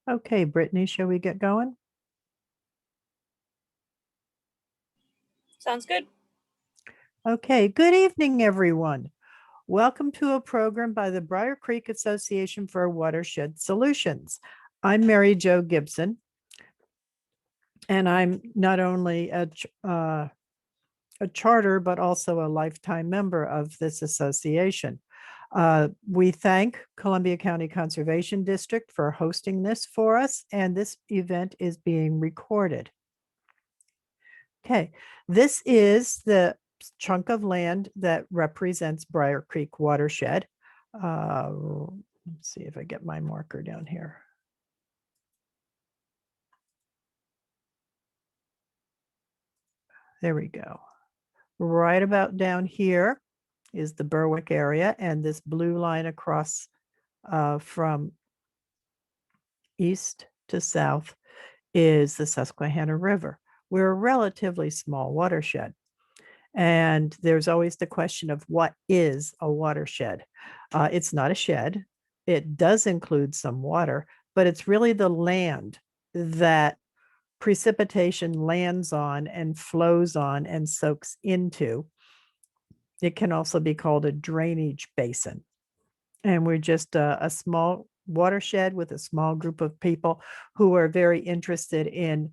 Okay, Brittany, shall we get going? Sounds good. Okay, good evening, everyone. Welcome to a program by the Briar Creek Association for Watershed Solutions. I'm Mary Jo Gibson, and I'm not only a charter, but also a lifetime member of this association. We thank Columbia County Conservation District for hosting this for us, and this event is being recorded. Okay, this is the chunk of land that represents Briar Creek Watershed. Let's see if I get my marker down here. There we go. Right about down here is the Berwick area, and this blue line across from east to south is the Susquehanna River. We're a relatively small watershed. And there's always the question of what is a watershed? It's not a shed. It does include some water, but it's really the land that precipitation lands on and flows on and soaks into. It can also be called a drainage basin. And we're just a small watershed with a small group of people who are very interested in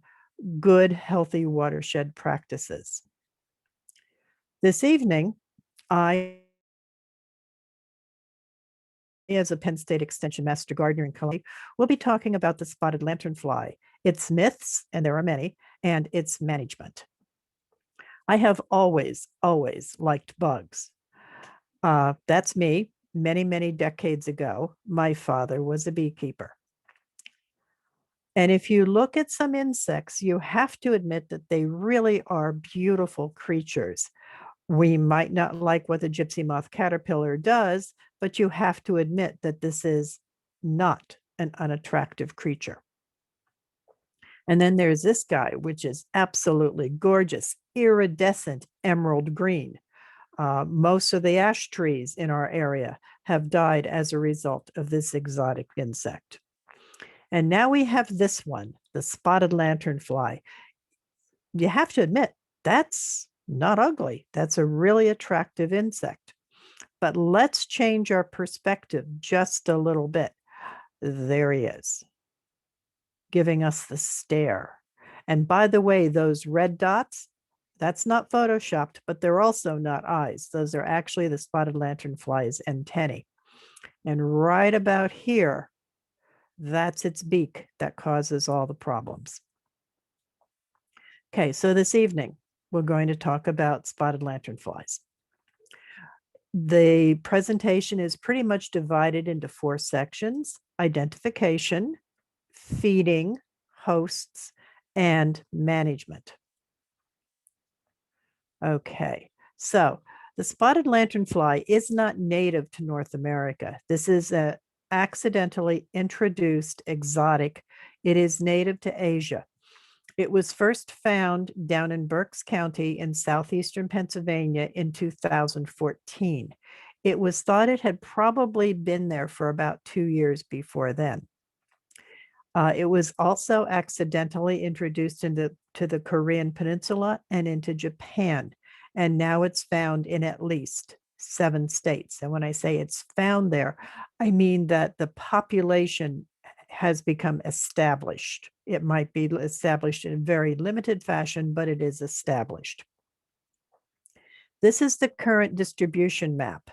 good, healthy watershed practices. This evening, I, as a Penn State Extension Master Gardener in Columbia, will be talking about the spotted lanternfly, its myths, and there are many, and its management. I have always liked bugs. That's me. Many decades ago, my father was a beekeeper. And if you look at some insects, you have to admit that they really are beautiful creatures. We might not like what the gypsy moth caterpillar does, but you have to admit that this is not an unattractive creature. And then there's this guy, which is absolutely gorgeous, iridescent emerald green. Most of the ash trees in our area have died as a result of this exotic insect. And now we have this one, the spotted lanternfly. You have to admit, that's not ugly. That's a really attractive insect. But let's change our perspective just a little bit. There he is, giving us the stare. And by the way, those red dots, that's not photoshopped, but they're also not eyes. Those are actually the spotted lanternfly's antennae. And right about here, that's its beak that causes all the problems. Okay, so this evening, we're going to talk about spotted lanternflies. The presentation is pretty much divided into 4 sections: identification, feeding, hosts, and management. Okay, so the spotted lanternfly is not native to North America. This is an accidentally introduced exotic. It is native to Asia. It was first found down in Berks County in southeastern Pennsylvania in 2014. It was thought it had probably been there for about 2 years before then. It was also accidentally introduced into the Korean Peninsula and into Japan, and now it's found in at least 7 states. And when I say it's found there, I mean that the population has become established. It might be established in a very limited fashion, but it is established. This is the current distribution map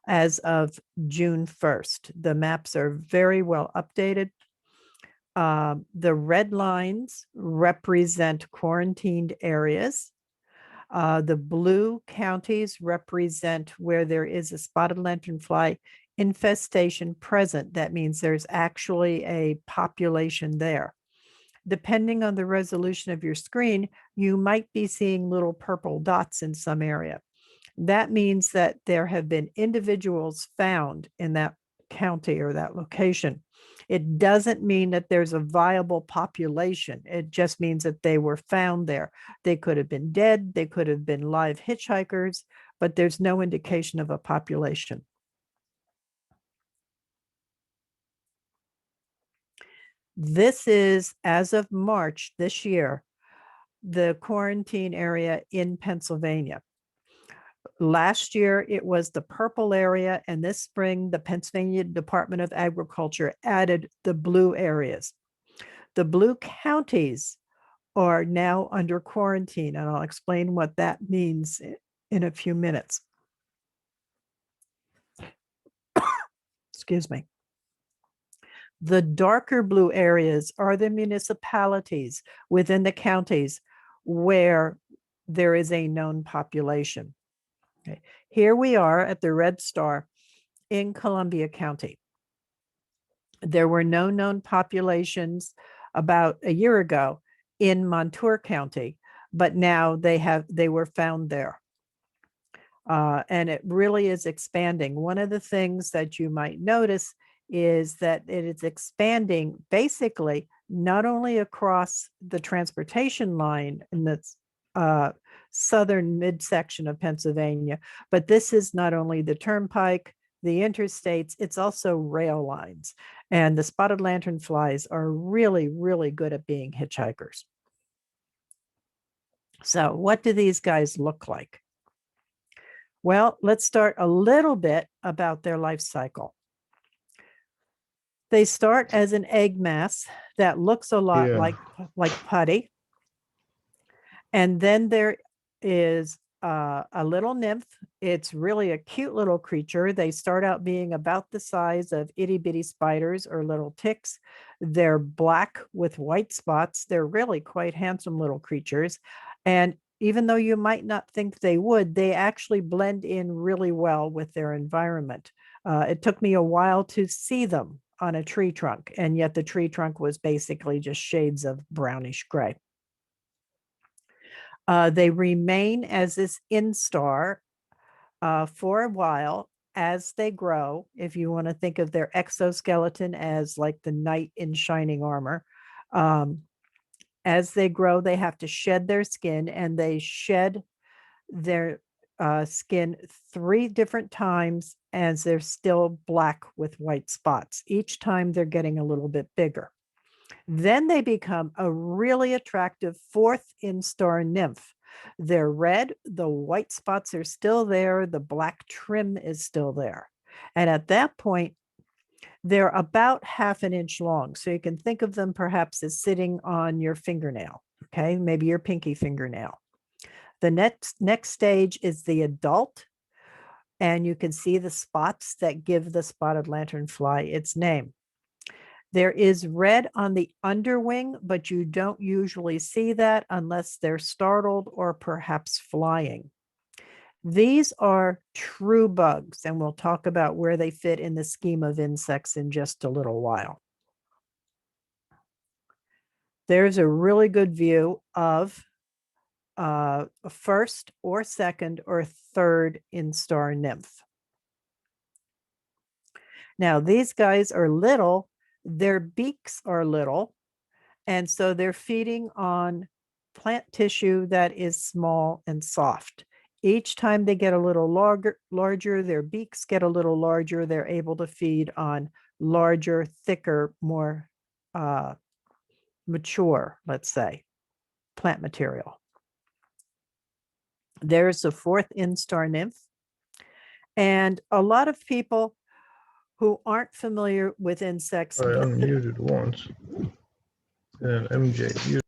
as of June 1st. The maps are very well updated. The red lines represent quarantined areas. The blue counties represent where there is a spotted lanternfly infestation present. That means there's actually a population there. Depending on the resolution of your screen, you might be seeing little purple dots in some area. That means that there have been individuals found in that county or that location. It doesn't mean that there's a viable population. It just means that they were found there. They could have been dead. They could have been live hitchhikers, but there's no indication of a population. This is, as of March this year, the quarantine area in Pennsylvania. Last year, it was the purple area, and this spring, the Pennsylvania Department of Agriculture added the blue areas. The blue counties are now under quarantine, and I'll explain what that means in a few minutes. Excuse me. The darker blue areas are the municipalities within the counties where there is a known population. Okay. Here we are at the red star in Columbia County. There were no known populations about a year ago in Montour County, but now they were found there. And it really is expanding. One of the things that you might notice is that it is expanding basically not only across the transportation line in the southern midsection of Pennsylvania, but this is not only the turnpike, the interstates, it's also rail lines. And the spotted lanternflies are really, really good at being hitchhikers. So what do these guys look like? Well, let's start a little bit about their life cycle. They start as an egg mass that looks a lot like putty. And then there is a little nymph. It's really a cute little creature. They start out being about the size of itty bitty spiders or little ticks. They're black with white spots. They're really quite handsome little creatures. And even though you might not think they would, they actually blend in really well with their environment. It took me a while to see them on a tree trunk, and yet the tree trunk was basically just shades of brownish gray. They remain as this instar for a while as they grow. If you want to think of their exoskeleton as like the knight in shining armor, as they grow, they have to shed their skin, and they shed their skin 3 different times as they're still black with white spots. Each time they're getting a little bit bigger. Then they become a really attractive 4th instar nymph. They're red, the white spots are still there, the black trim is still there. And at that point, they're about 1/2 inch long. So you can think of them perhaps as sitting on your fingernail, okay? Maybe your pinky fingernail. The next stage is the adult, and you can see the spots that give the spotted lanternfly its name. There is red on the underwing, but you don't usually see that unless they're startled or perhaps flying. These are true bugs, and we'll talk about where they fit in the scheme of insects in just a little while. There's a really good view of a 1st or 2nd or 3rd instar nymph. Now, these guys are little, their beaks are little, and so they're feeding on plant tissue that is small and soft. Each time they get a little larger, their beaks get a little larger, they're able to feed on larger, thicker, more mature, let's say, plant material. There's a 4th instar nymph. And a lot of people who aren't familiar with insects unmuted once. And MJ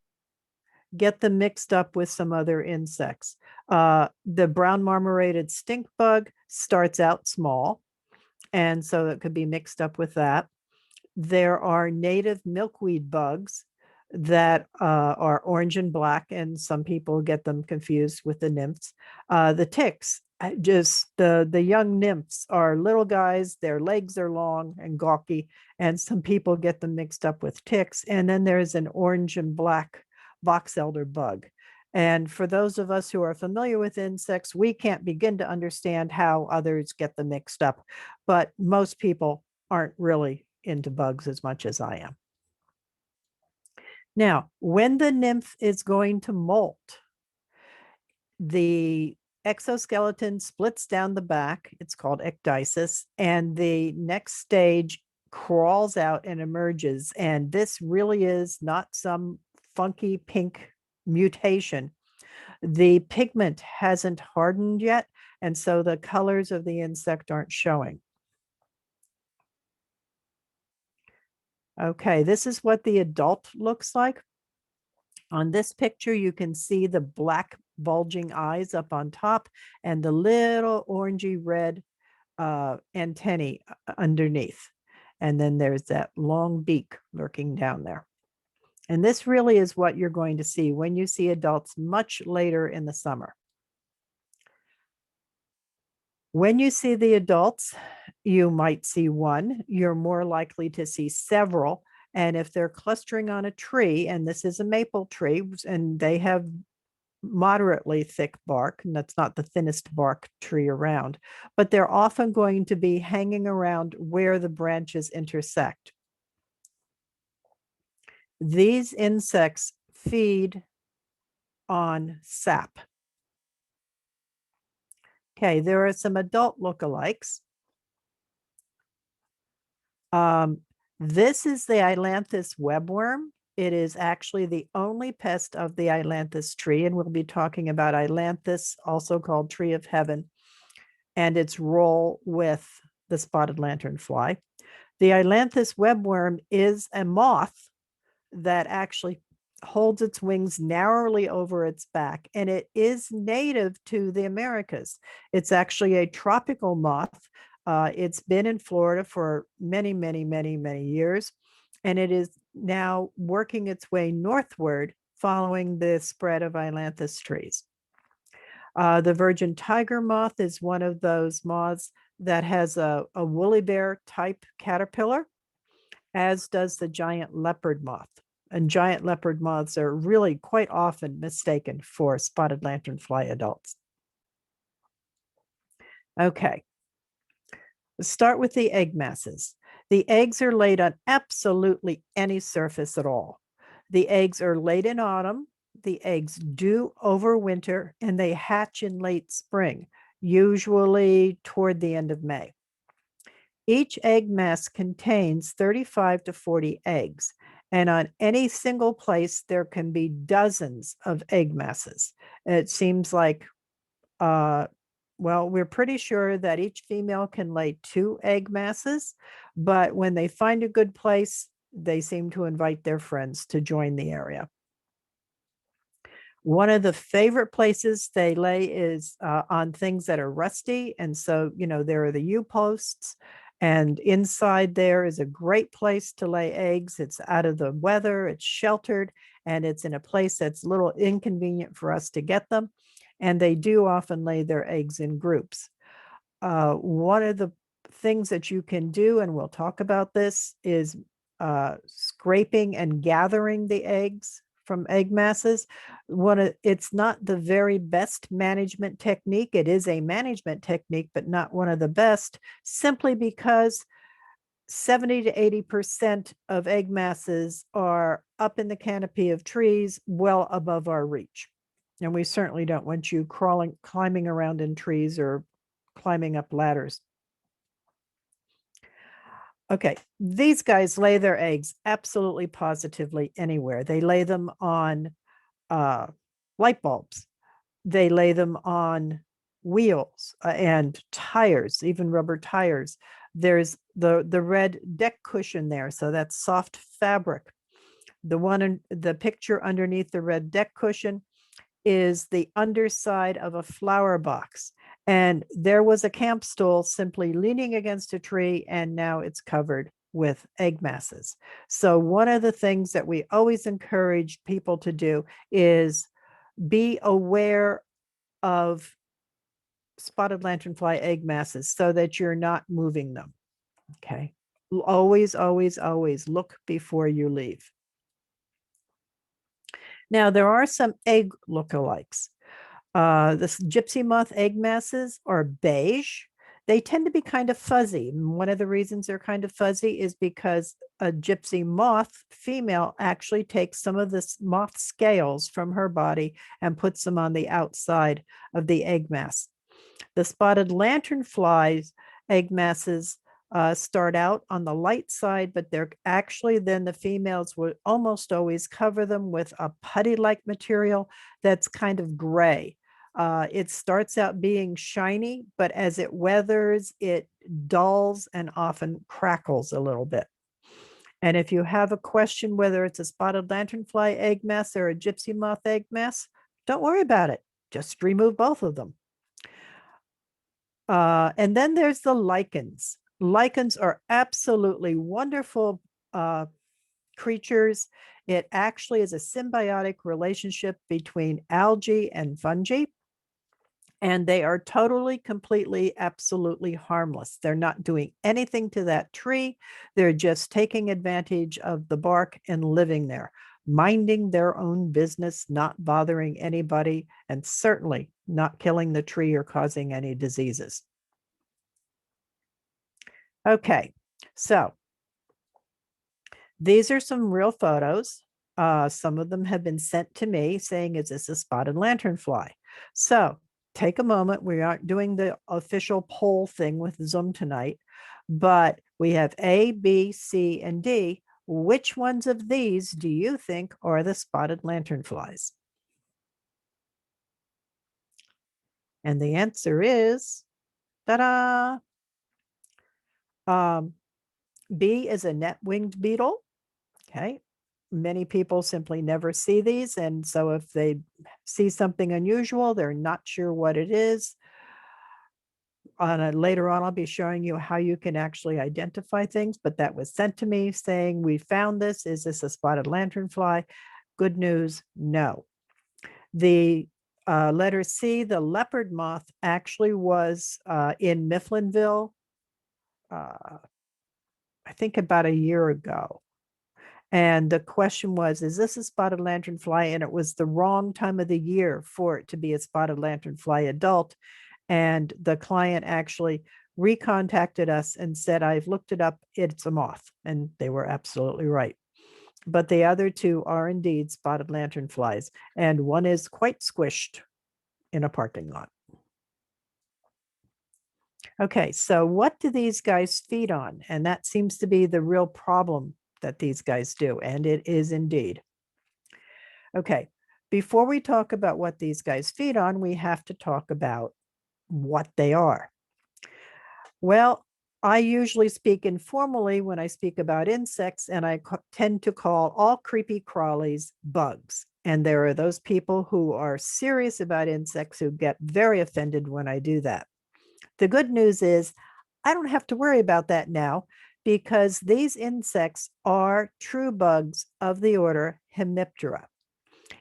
get them mixed up with some other insects. The brown marmorated stink bug starts out small, and so it could be mixed up with that. There are native milkweed bugs that are orange and black, and some people get them confused with the nymphs. The ticks, just the young nymphs are little guys, their legs are long and gawky, and some people get them mixed up with ticks. And then there's an orange and black box elder bug. And for those of us who are familiar with insects, we can't begin to understand how others get them mixed up, but most people aren't really into bugs as much as I am. Now, when the nymph is going to molt, the exoskeleton splits down the back. It's called ecdysis. And the next stage crawls out and emerges. And this really is not some funky pink mutation. The pigment hasn't hardened yet, and so the colors of the insect aren't showing. Okay, this is what the adult looks like. On this picture, you can see the black bulging eyes up on top and the little orangey red antennae underneath. And then there's that long beak lurking down there. And this really is what you're going to see when you see adults much later in the summer. When you see the adults, you might see one. You're more likely to see several. And if they're clustering on a tree, and this is a maple tree, and they have moderately thick bark, and that's not the thinnest bark tree around, but they're often going to be hanging around where the branches intersect. These insects feed on sap. Okay, there are some adult lookalikes. This is the Ailanthus webworm. It is actually the only pest of the Ailanthus tree, and we'll be talking about Ailanthus, also called tree-of-hoven, and its role with the spotted lanternfly. The Ailanthus webworm is a moth that actually holds its wings narrowly over its back, and it is native to the Americas. It's actually a tropical moth. It's been in Florida for many, many, many, many years, and it is now working its way northward following the spread of Ailanthus trees. The virgin tiger moth is one of those moths that has a woolly bear type caterpillar, as does the giant leopard moth. And giant leopard moths are really quite often mistaken for spotted lanternfly adults. Okay, let's start with the egg masses. The eggs are laid on absolutely any surface at all. The eggs are laid in autumn. The eggs do overwinter, and they hatch in late spring, usually toward the end of May. Each egg mass contains 35 to 40 eggs, and on any single place, there can be dozens of egg masses. It seems like, well, we're pretty sure that each female can lay 2 egg masses, but when they find a good place, they seem to invite their friends to join the area. One of the favorite places they lay is on things that are rusty. And so, there are the U-posts, and inside there is a great place to lay eggs. It's out of the weather, it's sheltered, and it's in a place that's a little inconvenient for us to get them. And they do often lay their eggs in groups. One of the things that you can do, and we'll talk about this, is scraping and gathering the eggs from egg masses. It's not the very best management technique. It is a management technique, but not one of the best, simply because 70 to 80% of egg masses are up in the canopy of trees, well above our reach. And we certainly don't want you climbing around in trees or climbing up ladders. Okay, these guys lay their eggs absolutely positively anywhere. They lay them on light bulbs. They lay them on wheels and tires, even rubber tires. There's the red deck cushion there, so that's soft fabric. The one in the picture underneath the red deck cushion is the underside of a flower box. And there was a camp stool simply leaning against a tree, and now it's covered with egg masses. So one of the things that we always encourage people to do is be aware of spotted lanternfly egg masses so that you're not moving them. Okay. Always, always, always look before you leave. Now, there are some egg lookalikes. The gypsy moth egg masses are beige. They tend to be kind of fuzzy. And one of the reasons they're kind of fuzzy is because a gypsy moth female actually takes some of the moth scales from her body and puts them on the outside of the egg mass. The spotted lanternfly's egg masses start out on the light side, but they're actually, then the females would almost always cover them with a putty-like material that's kind of gray. It starts out being shiny, but as it weathers, it dulls and often crackles a little bit. And if you have a question whether it's a spotted lanternfly egg mass or a gypsy moth egg mass, don't worry about it. Just remove both of them. And then there's the lichens. Lichens are absolutely wonderful creatures. It actually is a symbiotic relationship between algae and fungi. And they are totally, completely, absolutely harmless. They're not doing anything to that tree. They're just taking advantage of the bark and living there, minding their own business, not bothering anybody, and certainly not killing the tree or causing any diseases. Okay, so these are some real photos. Some of them have been sent to me saying, is this a spotted lanternfly? So take a moment. We aren't doing the official poll thing with Zoom tonight, but we have A, B, C, and D. Which ones of these do you think are the spotted lanternflies? And the answer is, ta-da! B is a net-winged beetle. Okay. Many people simply never see these. And so if they see something unusual, they're not sure what it is. Later on, I'll be showing you how you can actually identify things, but that was sent to me saying, we found this. Is this a spotted lanternfly? Good news, no. The letter C, the leopard moth, actually was in Mifflinville, I think about a year ago. And the question was, is this a spotted lanternfly? And it was the wrong time of the year for it to be a spotted lanternfly adult. And the client actually recontacted us and said, I've looked it up, it's a moth. And they were absolutely right. But the other two are indeed spotted lanternflies. And one is quite squished in a parking lot. Okay, so what do these guys feed on? And that seems to be the real problem that these guys do, and it is indeed. Okay, before we talk about what these guys feed on, we have to talk about what they are. Well, I usually speak informally when I speak about insects, and I tend to call all creepy crawlies bugs. And there are those people who are serious about insects who get very offended when I do that. The good news is I don't have to worry about that now, because these insects are true bugs of the order Hemiptera.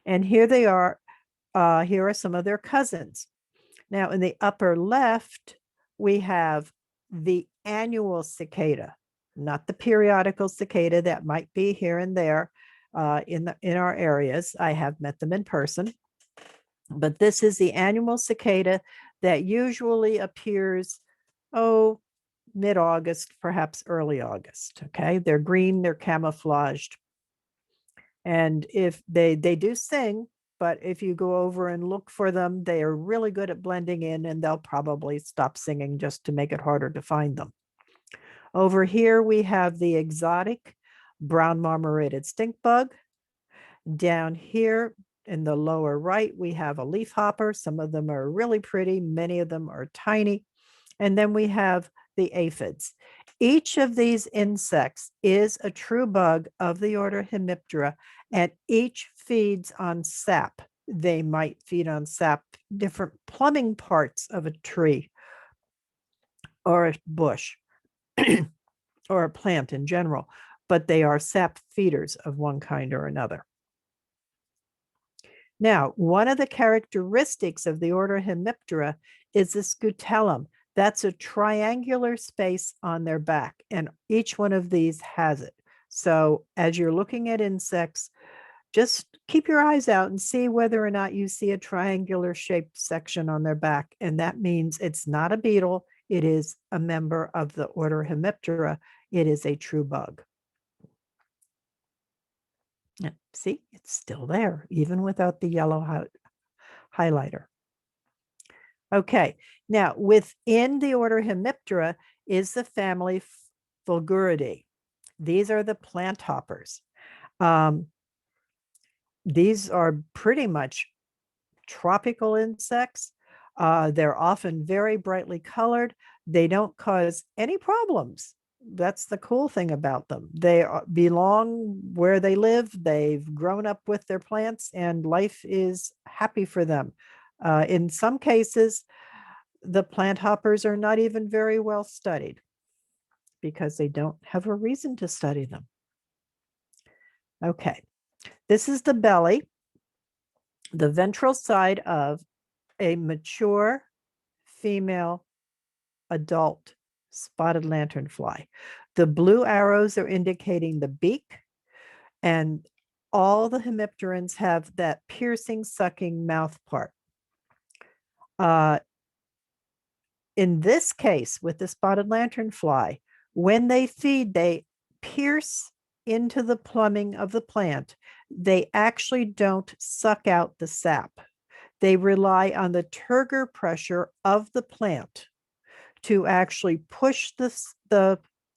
And here they are. Here are some of their cousins. Now, in the upper left, we have the annual cicada, not the periodical cicada that might be here and there in our areas. I have met them in person. But this is the annual cicada that usually appears, mid-August, perhaps early August. Okay, they're green, they're camouflaged. And if they do sing, but if you go over and look for them, they are really good at blending in, and they'll probably stop singing just to make it harder to find them. Over here, we have the exotic brown marmorated stink bug. Down here in the lower right, we have a leafhopper. Some of them are really pretty. Many of them are tiny. And then we have the aphids. Each of these insects is a true bug of the order Hemiptera, and each feeds on sap. They might feed on sap, different plumbing parts of a tree or a bush or a plant in general, but they are sap feeders of one kind or another. Now, one of the characteristics of the order Hemiptera is the scutellum. That's a triangular space on their back, and each one of these has it. So as you're looking at insects, just keep your eyes out and see whether or not you see a triangular shaped section on their back. And that means it's not a beetle. It is a member of the order Hemiptera. It is a true bug. See, it's still there, even without the yellow highlighter. Okay, now within the order Hemiptera is the family Fulgoridae. These are the planthoppers. These are pretty much tropical insects. They're often very brightly colored. They don't cause any problems. That's the cool thing about them. They belong where they live. They've grown up with their plants and life is happy for them. In some cases, the plant hoppers are not even very well studied because they don't have a reason to study them. Okay, this is the belly, the ventral side of a mature female adult spotted lanternfly. The blue arrows are indicating the beak, and all the hemipterans have that piercing, sucking mouth part. In this case, with the spotted lanternfly, when they feed, they pierce into the plumbing of the plant. They actually don't suck out the sap. They rely on the turgor pressure of the plant to actually push the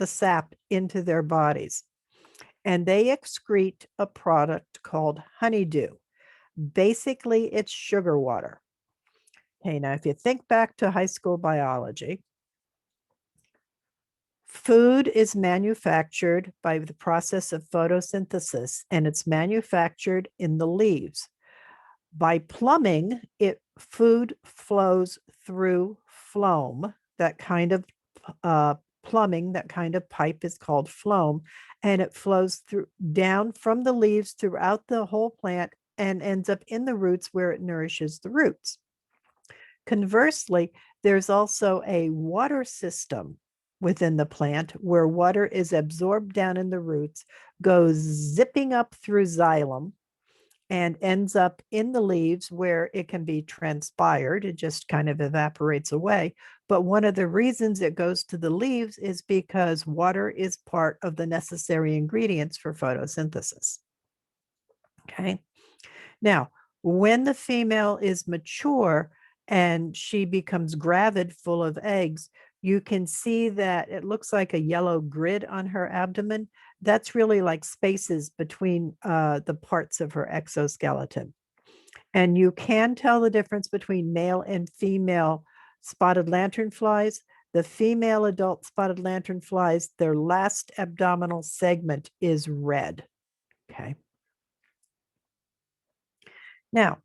sap into their bodies. And they excrete a product called honeydew. Basically, it's sugar water. Okay, now if you think back to high school biology, food is manufactured by the process of photosynthesis, and it's manufactured in the leaves. By plumbing, food flows through phloem. That kind of plumbing, that kind of pipe is called phloem, and it flows down from the leaves throughout the whole plant and ends up in the roots where it nourishes the roots. Conversely, there's also a water system within the plant where water is absorbed down in the roots, goes zipping up through xylem, and ends up in the leaves where it can be transpired. It just kind of evaporates away. But one of the reasons it goes to the leaves is because water is part of the necessary ingredients for photosynthesis. Okay. Now, when the female is mature and she becomes gravid, full of eggs, you can see that it looks like a yellow grid on her abdomen. That's really like spaces between the parts of her exoskeleton. And you can tell the difference between male and female spotted lanternflies. The female adult spotted lanternflies, their last abdominal segment is red. Okay. Now,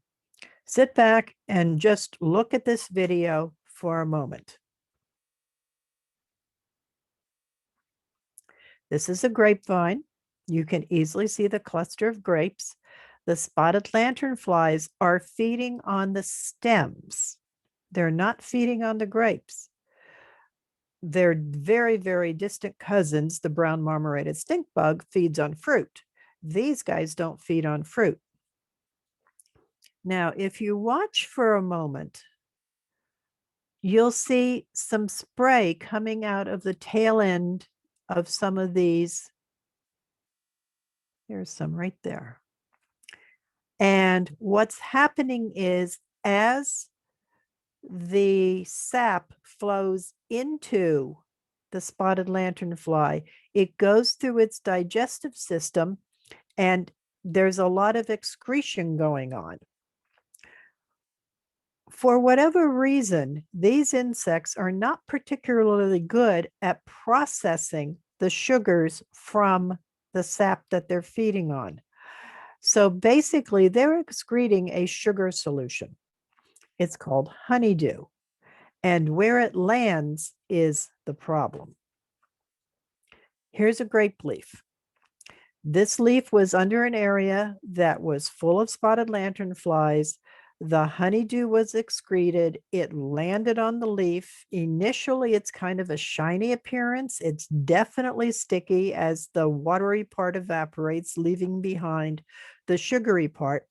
sit back and just look at this video for a moment. This is a grapevine. You can easily see the cluster of grapes. The spotted lanternflies are feeding on the stems. They're not feeding on the grapes. Their very, very distant cousins, the brown marmorated stink bug, feeds on fruit. These guys don't feed on fruit. Now, if you watch for a moment, you'll see some spray coming out of the tail end of some of these. There's some right there. And what's happening is as the sap flows into the spotted lanternfly, it goes through its digestive system and there's a lot of excretion going on. For whatever reason, these insects are not particularly good at processing the sugars from the sap that they're feeding on. So basically, they're excreting a sugar solution. It's called honeydew. And where it lands is the problem. Here's a grape leaf. This leaf was under an area that was full of spotted lanternflies. The honeydew was excreted. It landed on the leaf. Initially, it's kind of a shiny appearance. It's definitely sticky as the watery part evaporates, leaving behind the sugary part.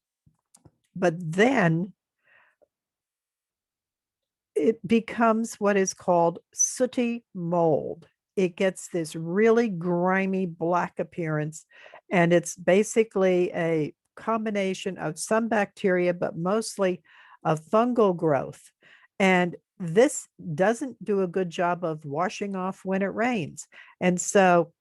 But then it becomes what is called sooty mold. It gets this really grimy black appearance, and it's basically a combination of some bacteria, but mostly of fungal growth. And this doesn't do a good job of washing off when it rains. And so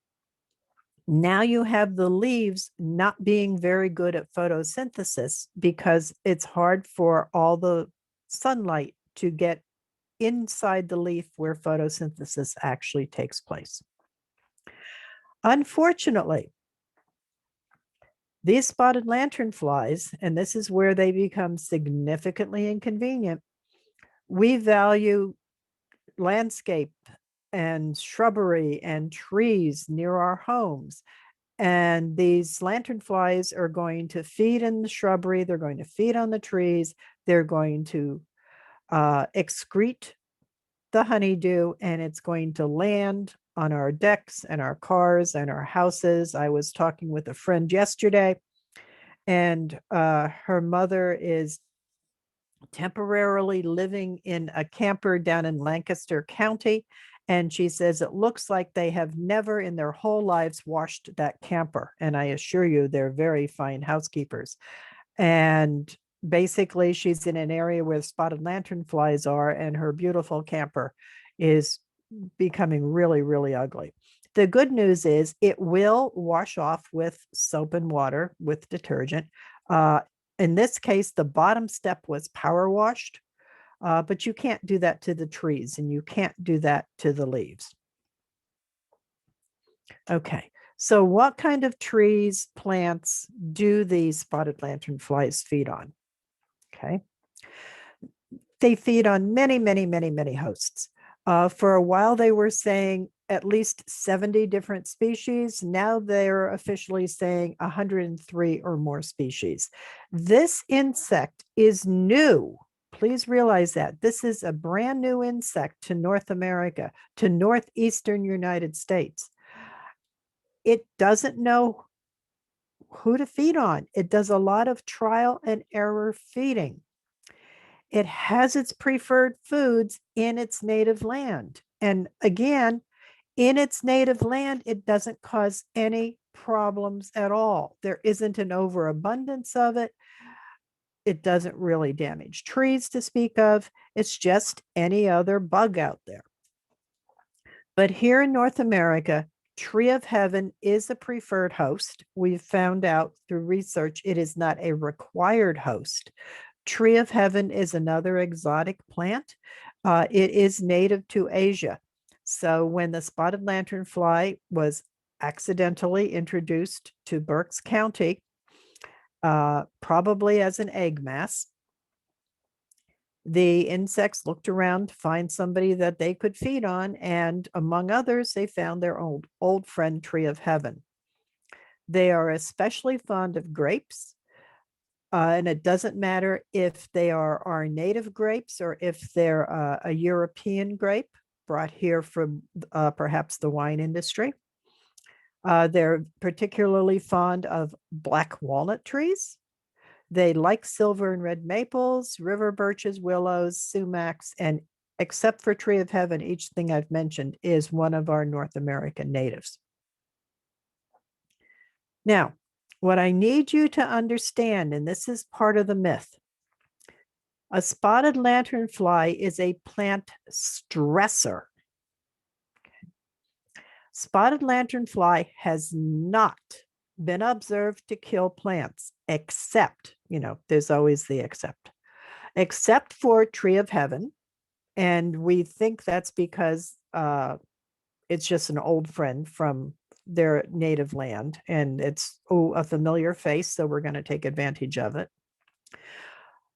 now you have the leaves not being very good at photosynthesis because it's hard for all the sunlight to get inside the leaf where photosynthesis actually takes place. Unfortunately, these spotted lanternflies, and this is where they become significantly inconvenient, we value landscape and shrubbery and trees near our homes. And these lanternflies are going to feed in the shrubbery, they're going to feed on the trees, they're going to excrete the honeydew, and it's going to land on our decks and our cars and our houses. I was talking with a friend yesterday, and her mother is temporarily living in a camper down in Lancaster County. And she says it looks like they have never in their whole lives washed that camper. And I assure you, they're very fine housekeepers. And basically, she's in an area where spotted lanternflies are, and her beautiful camper is becoming really, really ugly. The good news is it will wash off with soap and water with detergent. In this case, the bottom step was power washed, but you can't do that to the trees and you can't do that to the leaves. Okay, so what kind of trees, plants do these spotted lanternflies feed on? Okay, they feed on many, many, many, many hosts. For a while, they were saying at least 70 different species. Now they're officially saying 103 or more species. This insect is new. Please realize that this is a brand new insect to North America, to northeastern United States. It doesn't know who to feed on. It does a lot of trial and error feeding. It has its preferred foods in its native land. And again, in its native land, it doesn't cause any problems at all. There isn't an overabundance of it. It doesn't really damage trees to speak of. It's just any other bug out there. But here in North America, tree-of-hoven is a preferred host. We've found out through research it is not a required host. Tree-of-hoven is another exotic plant. It is native to Asia. So when the spotted lanternfly was accidentally introduced to Berks County, probably as an egg mass, the insects looked around to find somebody that they could feed on, and among others, they found their old friend tree-of-hoven. They are especially fond of grapes, and it doesn't matter if they are our native grapes or if they're a European grape brought here from perhaps the wine industry. They're particularly fond of black walnut trees. They like silver and red maples, river birches, willows, sumacs, and except for tree-of-hoven, each thing I've mentioned is one of our North American natives. Now, what I need you to understand, and this is part of the myth, a spotted lanternfly is a plant stressor. Spotted lanternfly has not been observed to kill plants, except, there's always the except for tree-of-hoven. And we think that's because it's just an old friend from their native land, and it's a familiar face, so we're going to take advantage of it.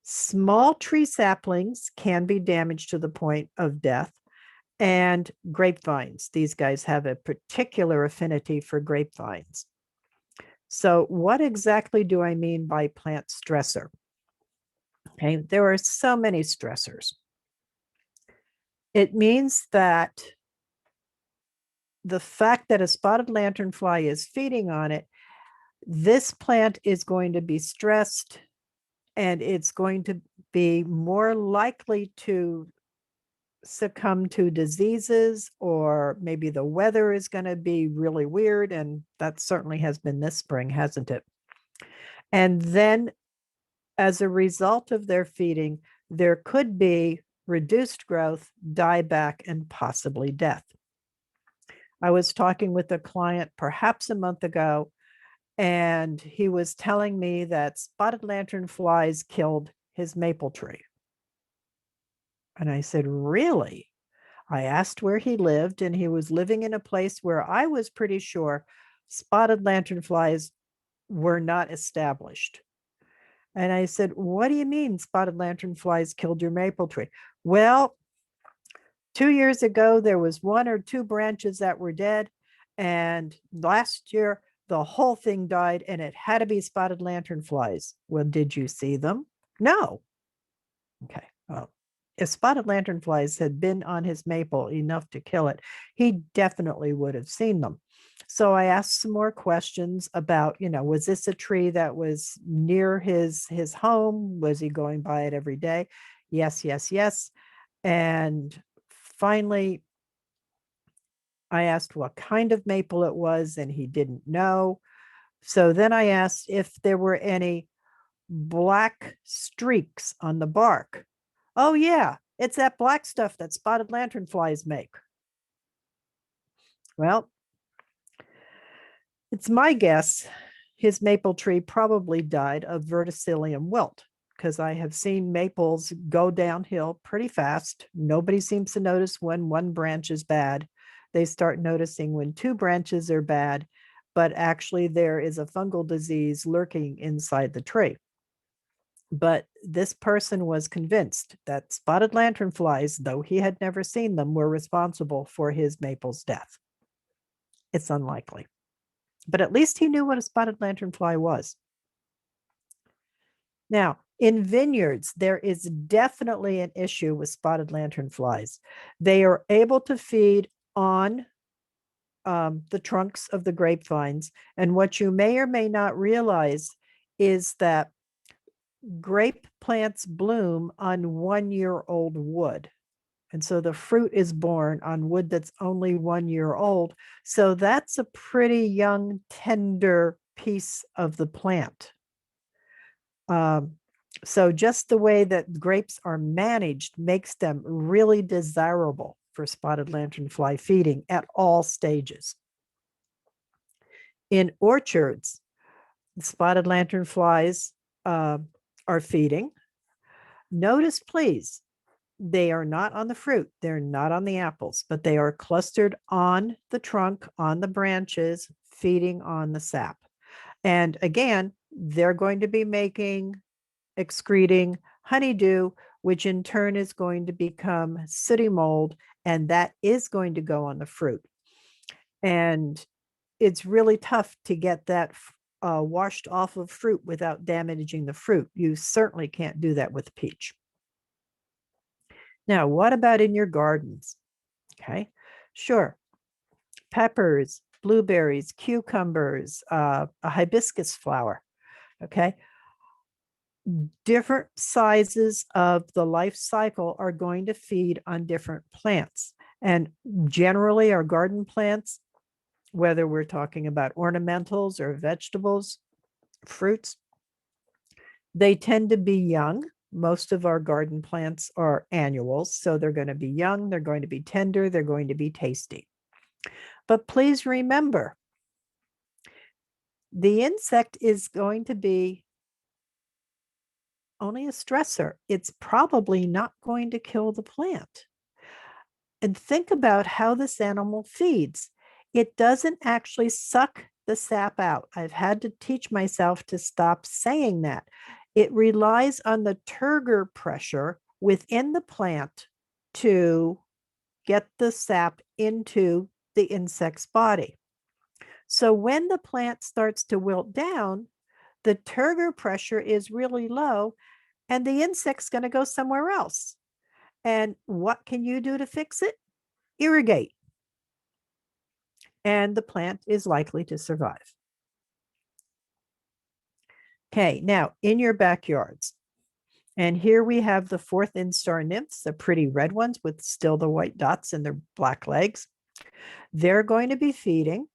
Small tree saplings can be damaged to the point of death, and grapevines. These guys have a particular affinity for grapevines. So what exactly do I mean by plant stressor? Okay, there are so many stressors. It means that the fact that a spotted lanternfly is feeding on it, this plant is going to be stressed, and it's going to be more likely to succumb to diseases, or maybe the weather is going to be really weird, and that certainly has been this spring, hasn't it? And then as a result of their feeding, there could be reduced growth, dieback, and possibly death. I was talking with a client perhaps a month ago, and he was telling me that spotted lanternflies killed his maple tree. And I said, really? I asked where he lived, and he was living in a place where I was pretty sure spotted lanternflies were not established. And I said, what do you mean spotted lanternflies killed your maple tree? Well, 2 years ago, there was 1 or 2 branches that were dead. And last year, the whole thing died, and it had to be spotted lanternflies. Well, did you see them? No. Okay. Well, if spotted lanternflies had been on his maple enough to kill it, he definitely would have seen them. So I asked some more questions about, was this a tree that was near his home? Was he going by it every day? Yes, yes, yes. And finally, I asked what kind of maple it was, and he didn't know. So then I asked if there were any black streaks on the bark. Oh, yeah, it's that black stuff that spotted lanternflies make. Well, it's my guess his maple tree probably died of verticillium wilt, because I have seen maples go downhill pretty fast. Nobody seems to notice when 1 branch is bad. They start noticing when 2 branches are bad, but actually there is a fungal disease lurking inside the tree. But this person was convinced that spotted lanternflies, though he had never seen them, were responsible for his maple's death. It's unlikely, but at least he knew what a spotted lanternfly was. Now, in vineyards, there is definitely an issue with spotted lanternflies. They are able to feed on the trunks of the grapevines. And what you may or may not realize is that grape plants bloom on 1-year-old wood. And so the fruit is born on wood that's only 1 year old. So that's a pretty young, tender piece of the plant. So just the way that grapes are managed makes them really desirable for spotted lanternfly feeding at all stages. In orchards, spotted lanternflies are feeding. Notice, please, they are not on the fruit. They're not on the apples, but they are clustered on the trunk, on the branches, feeding on the sap. And again, they're going to be excreting honeydew, which in turn is going to become sooty mold, and that is going to go on the fruit. And it's really tough to get that washed off of fruit without damaging the fruit. You certainly can't do that with peach. Now, what about in your gardens? Okay, sure. Peppers, blueberries, cucumbers, a hibiscus flower. Okay. Different sizes of the life cycle are going to feed on different plants. And generally, our garden plants, whether we're talking about ornamentals or vegetables, fruits, they tend to be young. Most of our garden plants are annuals, so they're going to be young, they're going to be tender, they're going to be tasty. But please remember, the insect is going to be only a stressor. It's probably not going to kill the plant. And think about how this animal feeds. It doesn't actually suck the sap out. I've had to teach myself to stop saying that. It relies on the turgor pressure within the plant to get the sap into the insect's body. So when the plant starts to wilt down, the turgor pressure is really low, and the insect's going to go somewhere else. And what can you do to fix it? Irrigate. And the plant is likely to survive. Okay, now in your backyards. And here we have the 4th instar nymphs, the pretty red ones with still the white dots and their black legs. They're going to be feeding,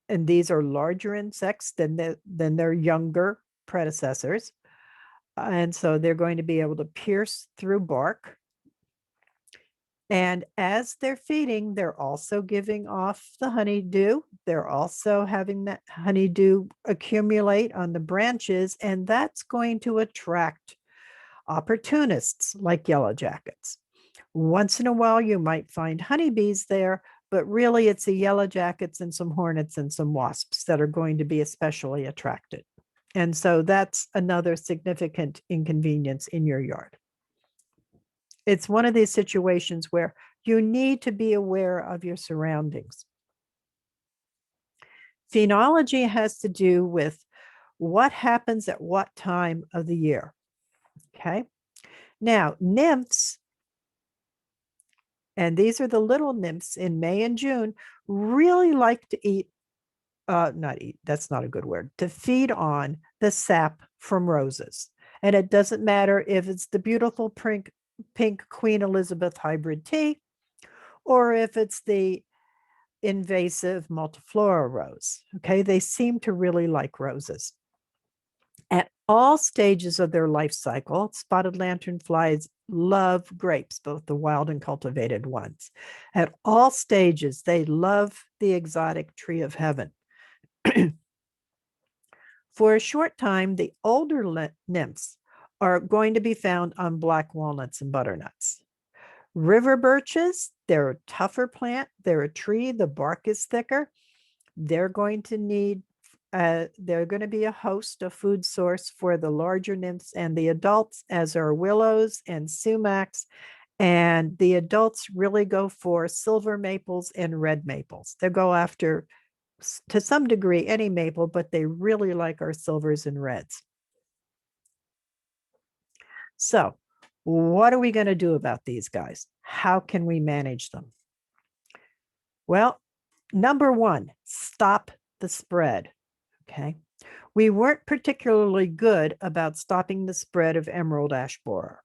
and these are larger insects than their younger predecessors. And so they're going to be able to pierce through bark And as they're feeding, they're also giving off the honeydew. They're also having that honeydew accumulate on the branches, and that's going to attract opportunists like yellow jackets. Once in a while, you might find honeybees there, but really it's the yellow jackets and some hornets and some wasps that are going to be especially attracted. And so that's another significant inconvenience in your yard. It's one of these situations where you need to be aware of your surroundings. Phenology has to do with what happens at what time of the year. Okay. Now, nymphs, and these are the little nymphs in May and June, really like to eat, not eat, that's not a good word, to feed on the sap from roses. And it doesn't matter if it's the beautiful pink Queen Elizabeth hybrid tea, or if it's the invasive multiflora rose. Okay, they seem to really like roses. At all stages of their life cycle, spotted lanternflies love grapes, both the wild and cultivated ones. At all stages, they love the exotic tree-of-hoven. For a short time, the older nymphs are going to be found on black walnuts and butternuts. River birches, they're a tougher plant. They're a tree. The bark is thicker. They're going to need, they're going to be a host, a food source for the larger nymphs and the adults, as are willows and sumacs. And the adults really go for silver maples and red maples. They go after, to some degree, any maple, but they really like our silvers and reds. So, what are we going to do about these guys? How can we manage them? Well, number one, stop the spread. Okay. We weren't particularly good about stopping the spread of emerald ash borer.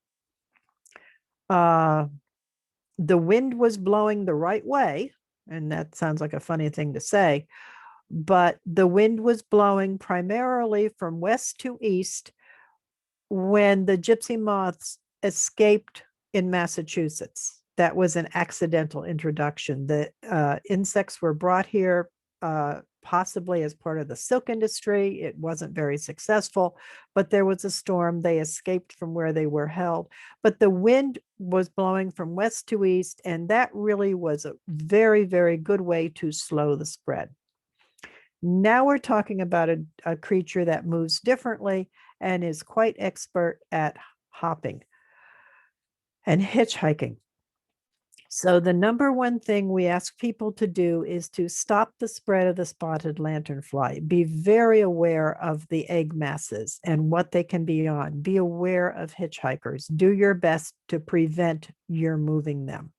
The wind was blowing the right way, and that sounds like a funny thing to say, but the wind was blowing primarily from west to east when the gypsy moths escaped in Massachusetts. That was an accidental introduction. The insects were brought here possibly as part of the silk industry. It wasn't very successful, but there was a storm. They escaped from where they were held. But the wind was blowing from west to east, and that really was a very, very good way to slow the spread. Now we're talking about a creature that moves differently and is quite expert at hopping and hitchhiking. So the number one thing we ask people to do is to stop the spread of the spotted lanternfly. Be very aware of the egg masses and what they can be on. Be aware of hitchhikers. Do your best to prevent your moving them.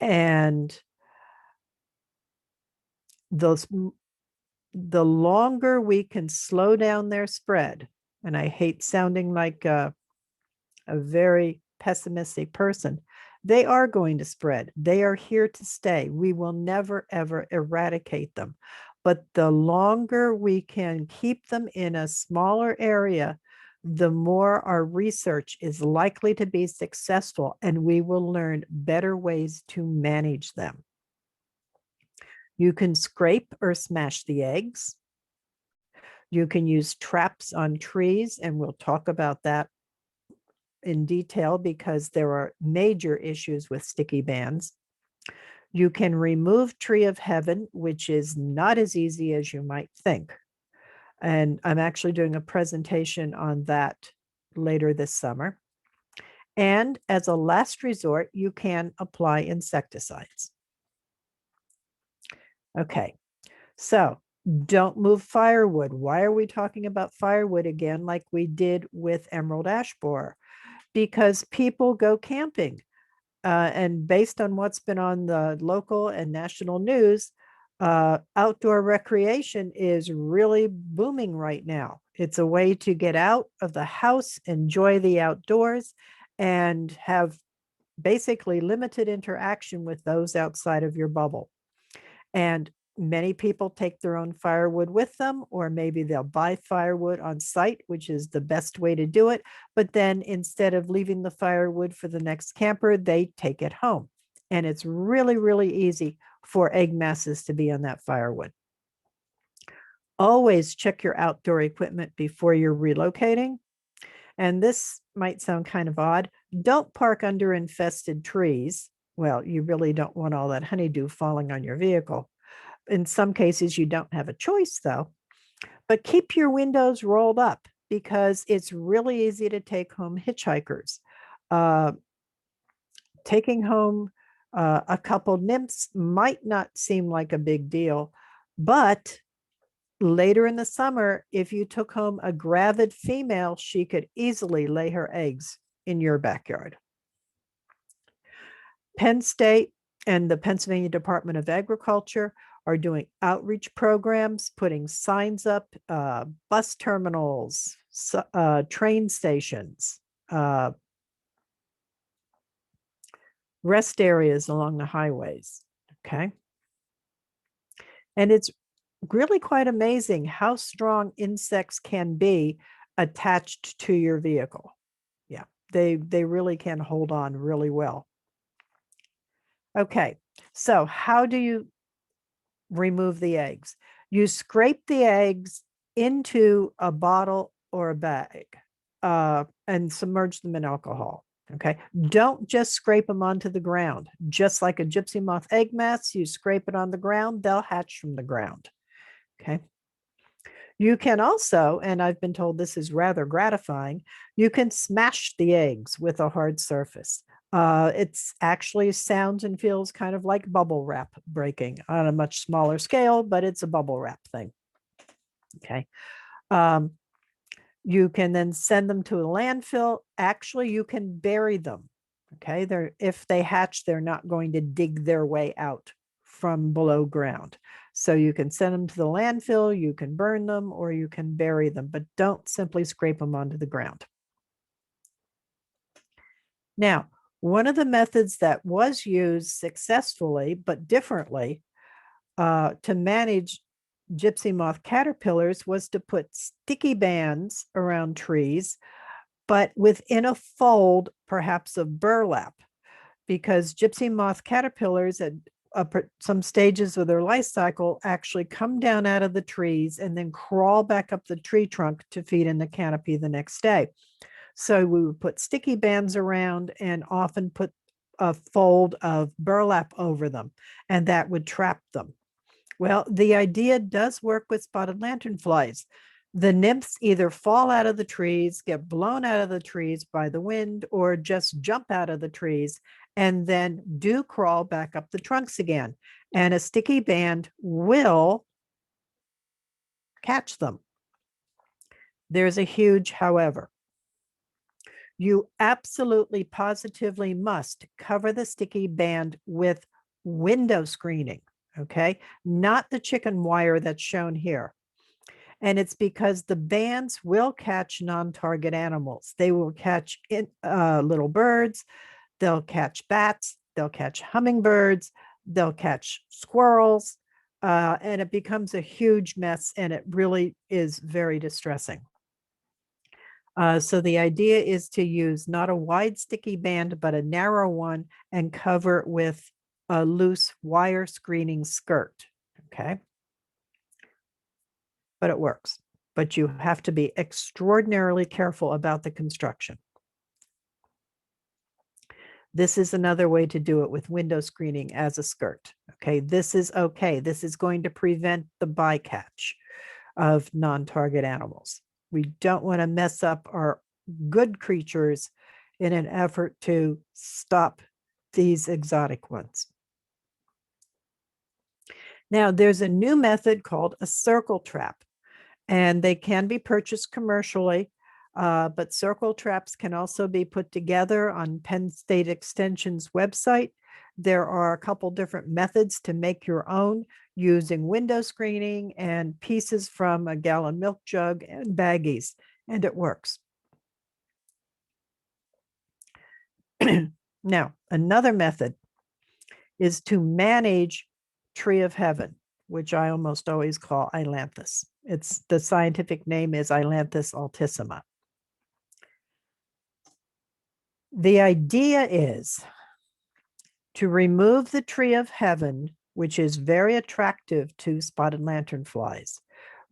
And the longer we can slow down their spread, and I hate sounding like a very pessimistic person, they are going to spread. They are here to stay. We will never, ever eradicate them. But the longer we can keep them in a smaller area, the more our research is likely to be successful, and we will learn better ways to manage them. You can scrape or smash the eggs. You can use traps on trees, and we'll talk about that in detail because there are major issues with sticky bands. You can remove tree-of-hoven, which is not as easy as you might think. And I'm actually doing a presentation on that later this summer. And as a last resort, you can apply insecticides. Okay, so don't move firewood. Why are we talking about firewood again like we did with emerald ash borer? Because people go camping. And based on what's been on the local and national news, outdoor recreation is really booming right now. It's a way to get out of the house, enjoy the outdoors, and have basically limited interaction with those outside of your bubble. And Many people take their own firewood with them, or maybe they'll buy firewood on site, which is the best way to do it. But then instead of leaving the firewood for the next camper, they take it home. And it's really, really easy for egg masses to be on that firewood. Always check your outdoor equipment before you're relocating. And this might sound kind of odd. Don't park under infested trees. Well, you really don't want all that honeydew falling on your vehicle. In some cases, you don't have a choice, though. But keep your windows rolled up because it's really easy to take home hitchhikers. Taking home a couple nymphs might not seem like a big deal, but later in the summer, if you took home a gravid female, she could easily lay her eggs in your backyard. Penn State and the Pennsylvania Department of Agriculture are doing outreach programs, putting signs up, bus terminals, train stations, rest areas along the highways. Okay. And it's really quite amazing how strong insects can be attached to your vehicle. Yeah, they really can hold on really well. Okay, so how do you remove the eggs? You scrape the eggs into a bottle or a bag and submerge them in alcohol. Okay, don't just scrape them onto the ground. Just like a gypsy moth egg mass, you scrape it on the ground, they'll hatch from the ground. Okay. You can also, and I've been told this is rather gratifying, you can smash the eggs with a hard surface. It's actually sounds and feels kind of like bubble wrap breaking on a much smaller scale, but it's a bubble wrap thing. Okay. You can then send them to a landfill. Actually, you can bury them. Okay. If they hatch, they're not going to dig their way out from below ground. So you can send them to the landfill, you can burn them, or you can bury them, but don't simply scrape them onto the ground. Now, one of the methods that was used successfully, but differently, to manage gypsy moth caterpillars was to put sticky bands around trees, but within a fold, perhaps of burlap, because gypsy moth caterpillars at some stages of their life cycle actually come down out of the trees and then crawl back up the tree trunk to feed in the canopy the next day. So we would put sticky bands around and often put a fold of burlap over them, and that would trap them. Well, the idea does work with spotted lanternflies. The nymphs either fall out of the trees, get blown out of the trees by the wind, or just jump out of the trees and then do crawl back up the trunks again. And a sticky band will catch them. There's a huge however. You absolutely positively must cover the sticky band with window screening, okay? Not the chicken wire that's shown here. And it's because the bands will catch non-target animals. They will catch little birds, they'll catch bats, they'll catch hummingbirds, they'll catch squirrels, and it becomes a huge mess, and it really is very distressing. So the idea is to use not a wide sticky band, but a narrow one and cover it with a loose wire screening skirt, okay? But it works. But you have to be extraordinarily careful about the construction. This is another way to do it with window screening as a skirt. Okay, this is okay. This is going to prevent the bycatch of non-target animals. We don't want to mess up our good creatures in an effort to stop these exotic ones. Now, there's a new method called a circle trap, and they can be purchased commercially, but circle traps can also be put together on Penn State Extension's website. There are a couple different methods to make your own using window screening and pieces from a gallon milk jug and baggies, and it works. Now, another method is to manage tree-of-hoven. which I almost always call ailanthus. The scientific name is Ailanthus altissima. The idea is to remove the tree-of-heaven, which is very attractive to spotted lanternflies.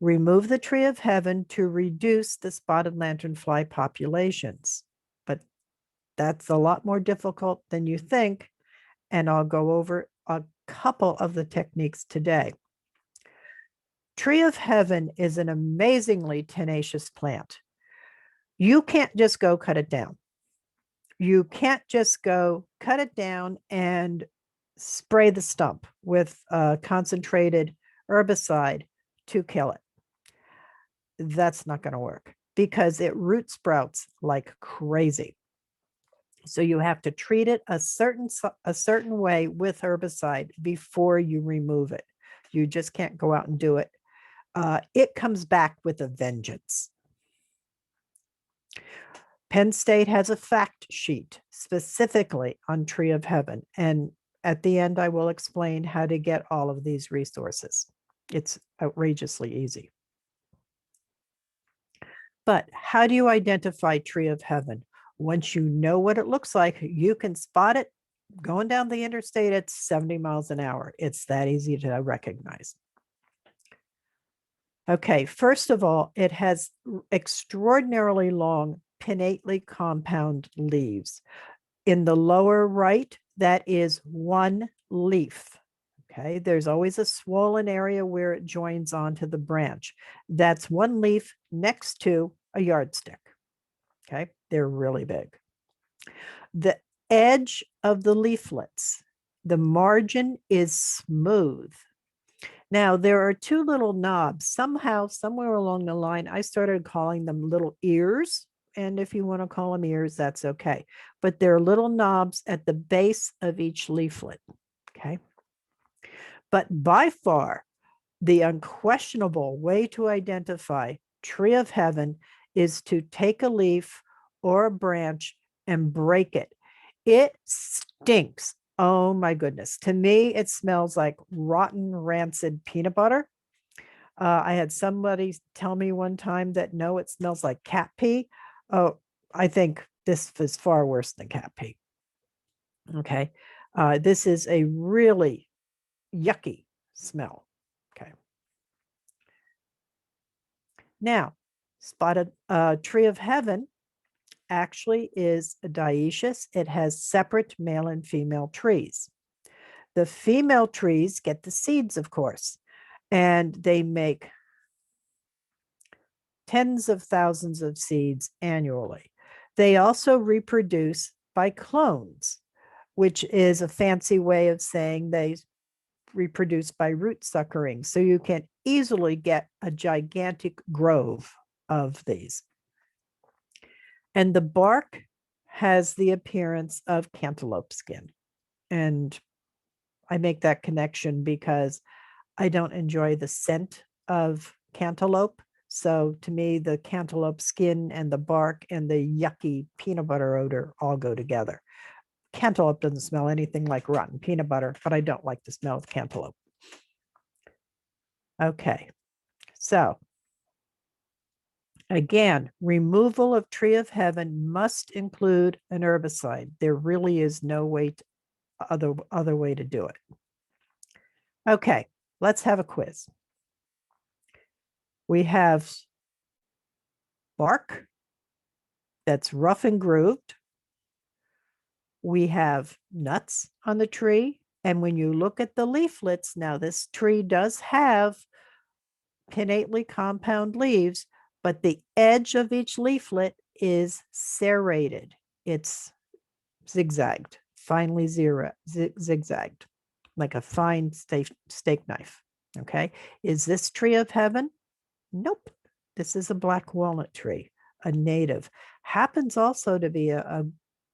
Remove the tree-of-heaven to reduce the spotted lanternfly populations. But that's a lot more difficult than you think, and I'll go over a couple of the techniques today. Tree-of-heaven is an amazingly tenacious plant. You can't just go cut it down. You can't just go cut it down and spray the stump with a concentrated herbicide to kill it. That's not going to work because it root sprouts like crazy. So you have to treat it a certain way with herbicide before you remove it. You just can't go out and do it. It comes back with a vengeance. PennState has a fact sheet specifically on tree-of-heaven, and at the end I will explain how to get all of these resources. It's outrageously easy. But how do you identify tree-of-heaven? Once you know what it looks like, you can spot it going down the interstate at 70 miles an hour. It's that easy to recognize. Okay, first of all, it has extraordinarily long pinnately compound leaves. In the lower right, that is one leaf. Okay, there's always a swollen area where it joins onto the branch. That's one leaf next to a yardstick. Okay, they're really big. The edge of the leaflets, the margin is smooth. Now, there are two little knobs. Somehow, somewhere along the line, I started calling them little ears. And if you want to call them ears, that's okay. But they're little knobs at the base of each leaflet. Okay. But by far, the unquestionable way to identify tree-of-heaven is to take a leaf or a branch and break it. It stinks. Oh my goodness. To me, it smells like rotten, rancid peanut butter. I had somebody tell me one time that no, it smells like cat pee. Oh, I think this is far worse than cat pee. Okay. This is a really yucky smell. Okay. Now, spotted tree-of-heaven actually is dioecious. It has separate male and female trees. The female trees get the seeds, of course, and they make tens of thousands of seeds annually. They also reproduce by clones, which is a fancy way of saying they reproduce by root suckering. So you can easily get a gigantic grove of these. And the bark has the appearance of cantaloupe skin. And I make that connection because I don't enjoy the scent of cantaloupe. So to me, the cantaloupe skin and the bark and the yucky peanut butter odor all go together. Cantaloupe doesn't smell anything like rotten peanut butter, but I don't like the smell of cantaloupe. Okay, so again, removal of tree-of-heaven must include an herbicide. There really is no way other way to do it. Okay, let's have a quiz. We have bark that's rough and grooved. We have nuts on the tree. And when you look at the leaflets, now this tree does have pinnately compound leaves, but the edge of each leaflet is serrated. It's zigzagged, finely zigzagged, like a fine steak knife. Okay, is this tree-of-heaven? Nope. This is a black walnut tree, a native. Happens also to be a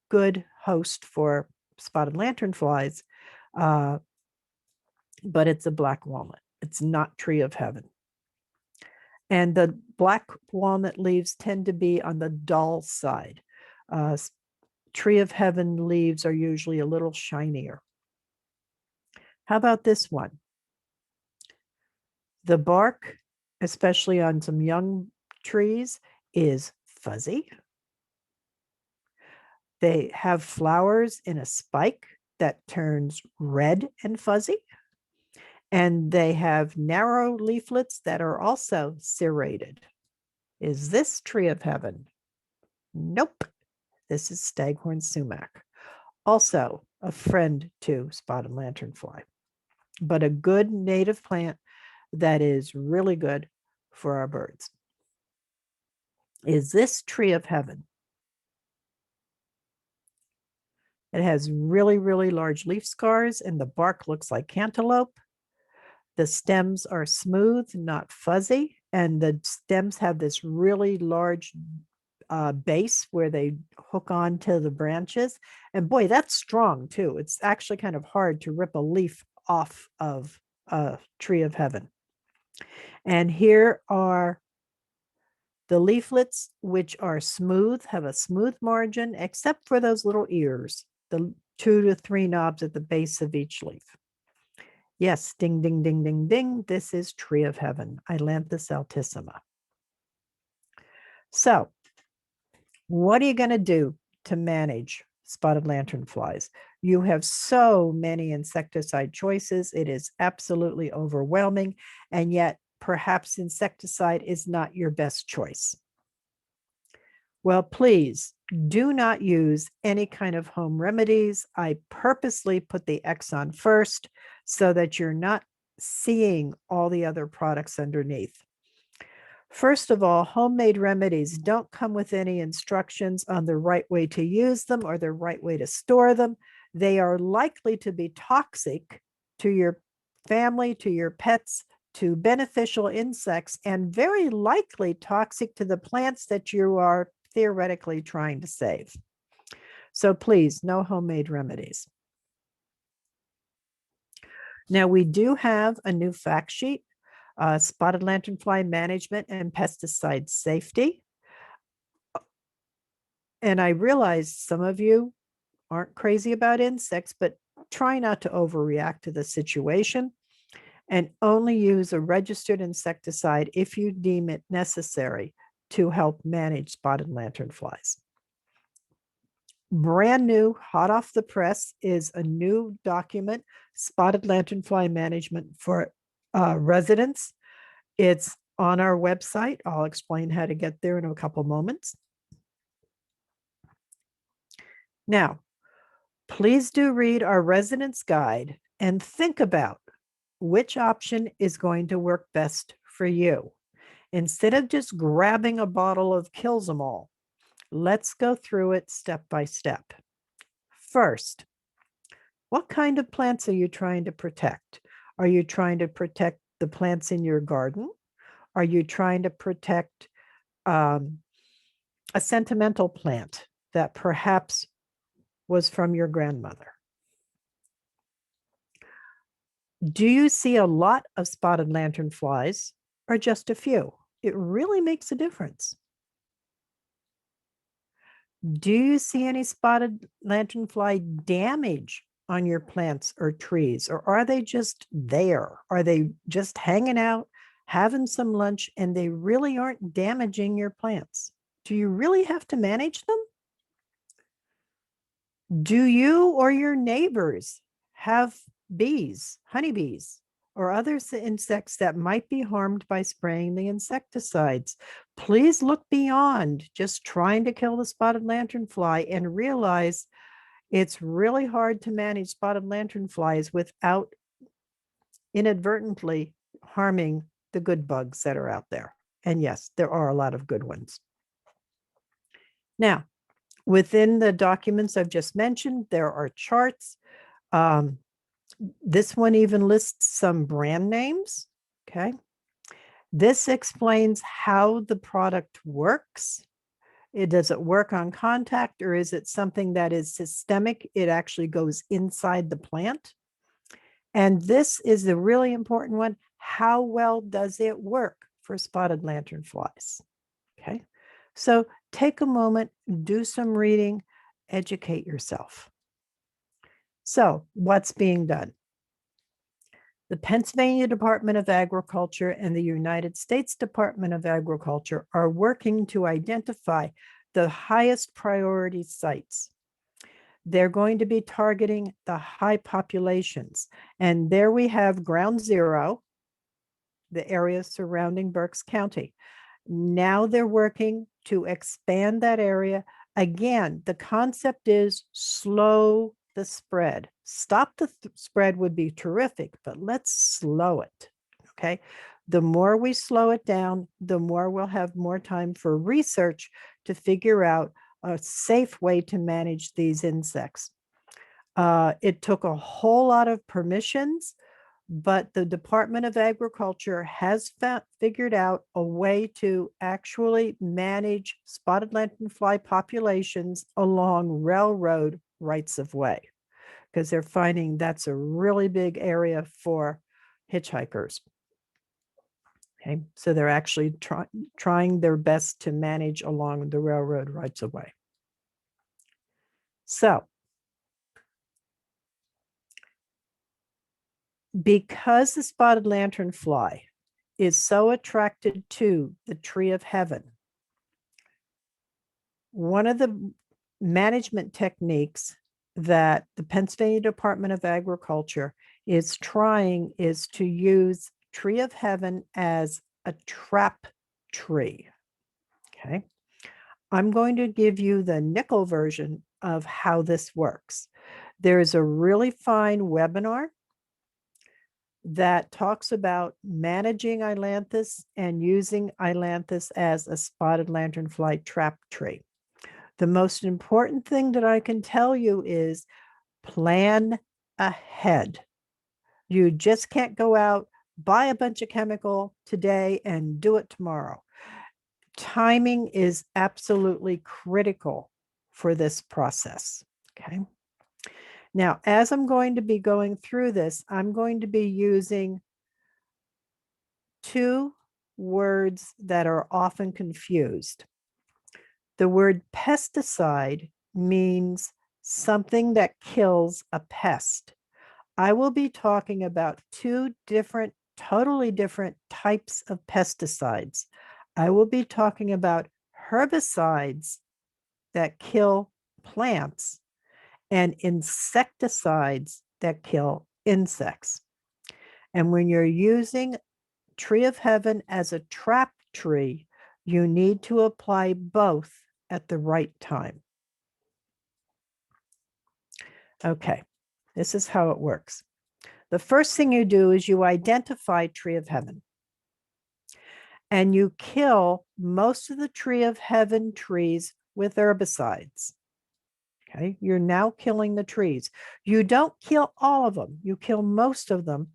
good host for spotted lanternflies, but it's a black walnut. It's not tree-of-heaven. And the black walnut leaves tend to be on the dull side. Tree-of-heaven leaves are usually a little shinier. How about this one? The bark, especially on some young trees, is fuzzy. They have flowers in a spike that turns red and fuzzy. And they have narrow leaflets that are also serrated. Is this tree of heaven? Nope. This is staghorn sumac. Also a friend to spotted lanternfly, but a good native plant that is really good for our birds. Is this tree of heaven? It has really, really large leaf scars and the bark looks like cantaloupe. The stems are smooth, not fuzzy, and the stems have this really large base where they hook on to the branches. And boy, that's strong too. It's actually kind of hard to rip a leaf off of a tree of heaven. And here are the leaflets, which are smooth, have a smooth margin, except for those little ears, the 2 to 3 knobs at the base of each leaf. Yes, ding, ding, ding, ding, ding. This is tree of heaven, Ailanthus altissima. So what are you going to do to manage spotted lanternflies? You have so many insecticide choices. It is absolutely overwhelming. And yet perhaps insecticide is not your best choice. Well, please do not use any kind of home remedies. I purposely put the X on first so that you're not seeing all the other products underneath. First of all, homemade remedies don't come with any instructions on the right way to use them or the right way to store them. They are likely to be toxic to your family, to your pets, to beneficial insects, and very likely toxic to the plants that you are theoretically trying to save. So please, no homemade remedies. Now, we do have a new fact sheet, spotted lanternfly management and pesticide safety. And I realize some of you aren't crazy about insects, but try not to overreact to the situation and only use a registered insecticide if you deem it necessary to help manage spotted lanternflies. Brand new, hot off the press, is a new document, Spotted Lanternfly Management for Residents. It's on our website. I'll explain how to get there in a couple moments. Now, please do read our residence guide and think about which option is going to work best for you. Instead of just grabbing a bottle of kills them all, let's go through it step by step. First, what kind of plants are you trying to protect? Are you trying to protect the plants in your garden? Are you trying to protect a sentimental plant that perhaps was from your grandmother? Do you see a lot of spotted lanternflies or just a few? It really makes a difference. Do you see any spotted lanternfly damage on your plants or trees, or are they just there? Are they just hanging out, having some lunch, and they really aren't damaging your plants? Do you really have to manage them? Do you or your neighbors have bees, honeybees, or other insects that might be harmed by spraying the insecticides? Please look beyond just trying to kill the spotted lanternfly and realize it's really hard to manage spotted lanternflies without inadvertently harming the good bugs that are out there. And yes, there are a lot of good ones. Now, within the documents I've just mentioned, there are charts. This one even lists some brand names, okay? This explains how the product works. Does it work on contact, or is it something that is systemic? It actually goes inside the plant. And this is the really important one. How well does it work for spotted lanternflies? Okay, so take a moment, do some reading, educate yourself. So what's being done? The Pennsylvania Department of Agriculture and the United States Department of Agriculture are working to identify the highest priority sites. They're going to be targeting the high populations. And there we have ground zero, the area surrounding Berks County. Now they're working to expand that area. Again, the concept is slow the spread. Stop the spread would be terrific, but let's slow it, okay? The more we slow it down, the more we'll have more time for research to figure out a safe way to manage these insects. It took a whole lot of permissions, but the Department of Agriculture has figured out a way to actually manage spotted lanternfly populations along railroad rights of way, because they're finding that's a really big area for hitchhikers. Okay, so they're actually trying their best to manage along the railroad rights of way. So, because the spotted lanternfly is so attracted to the tree-of-heaven, one of the management techniques that the Pennsylvania Department of Agriculture is trying is to use tree-of-heaven as a trap tree. Okay, I'm going to give you the nickel version of how this works. There is a really fine webinar that talks about managing ailanthus and using ailanthus as a spotted lanternfly trap tree. The most important thing that I can tell you is plan ahead. You just can't go out, buy a bunch of chemical today and do it tomorrow. Timing is absolutely critical for this process, okay? Now, as I'm going to be going through this, I'm going to be using two words that are often confused. The word pesticide means something that kills a pest. I will be talking about two different, totally different types of pesticides. I will be talking about herbicides that kill plants and insecticides that kill insects. And when you're using tree-of-heaven as a trap tree, you need to apply both at the right time. Okay, this is how it works. The first thing you do is you identify tree-of-heaven. And you kill most of the tree-of-heaven trees with herbicides. Okay, you're now killing the trees. You don't kill all of them, you kill most of them,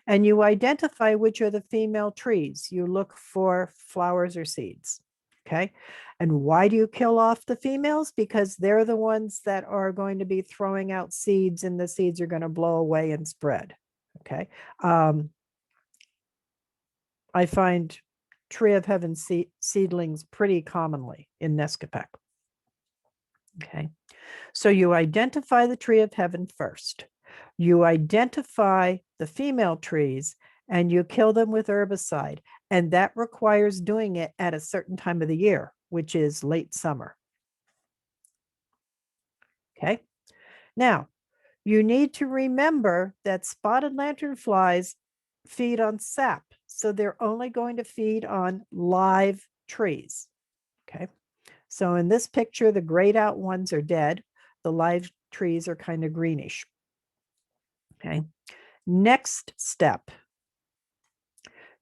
and you identify which are the female trees. You look for flowers or seeds. Okay, and why do you kill off the females? Because they're the ones that are going to be throwing out seeds, and the seeds are going to blow away and spread. Okay, I find tree-of-heaven seedlings pretty commonly in Nescapec. Okay, so you identify the tree-of-heaven first. You identify the female trees and you kill them with herbicide. And that requires doing it at a certain time of the year, which is late summer. Okay, now you need to remember that spotted lanternflies feed on sap. So they're only going to feed on live trees. Okay, so in this picture, the grayed out ones are dead. The live trees are kind of greenish. Okay, next step,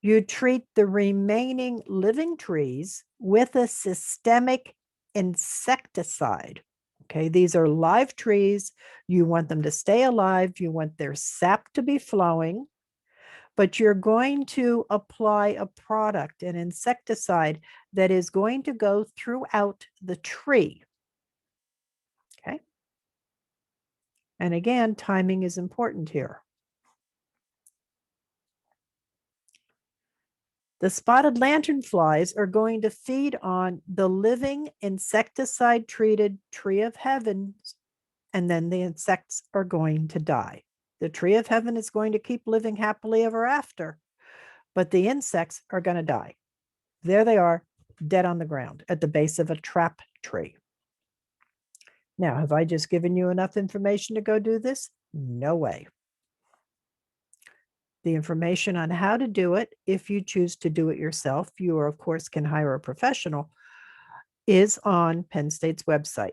you treat the remaining living trees with a systemic insecticide. Okay, these are live trees. You want them to stay alive. You want their sap to be flowing, but you're going to apply a product, an insecticide that is going to go throughout the tree. Okay. And again, timing is important here. The spotted lanternflies are going to feed on the living insecticide-treated tree-of-heaven, and then the insects are going to die. The tree of heaven is going to keep living happily ever after, but the insects are going to die. There they are, dead on the ground at the base of a trap tree. Now, have I just given you enough information to go do this? No way. The information on how to do it, if you choose to do it yourself, you of course can hire a professional, is on Penn State's website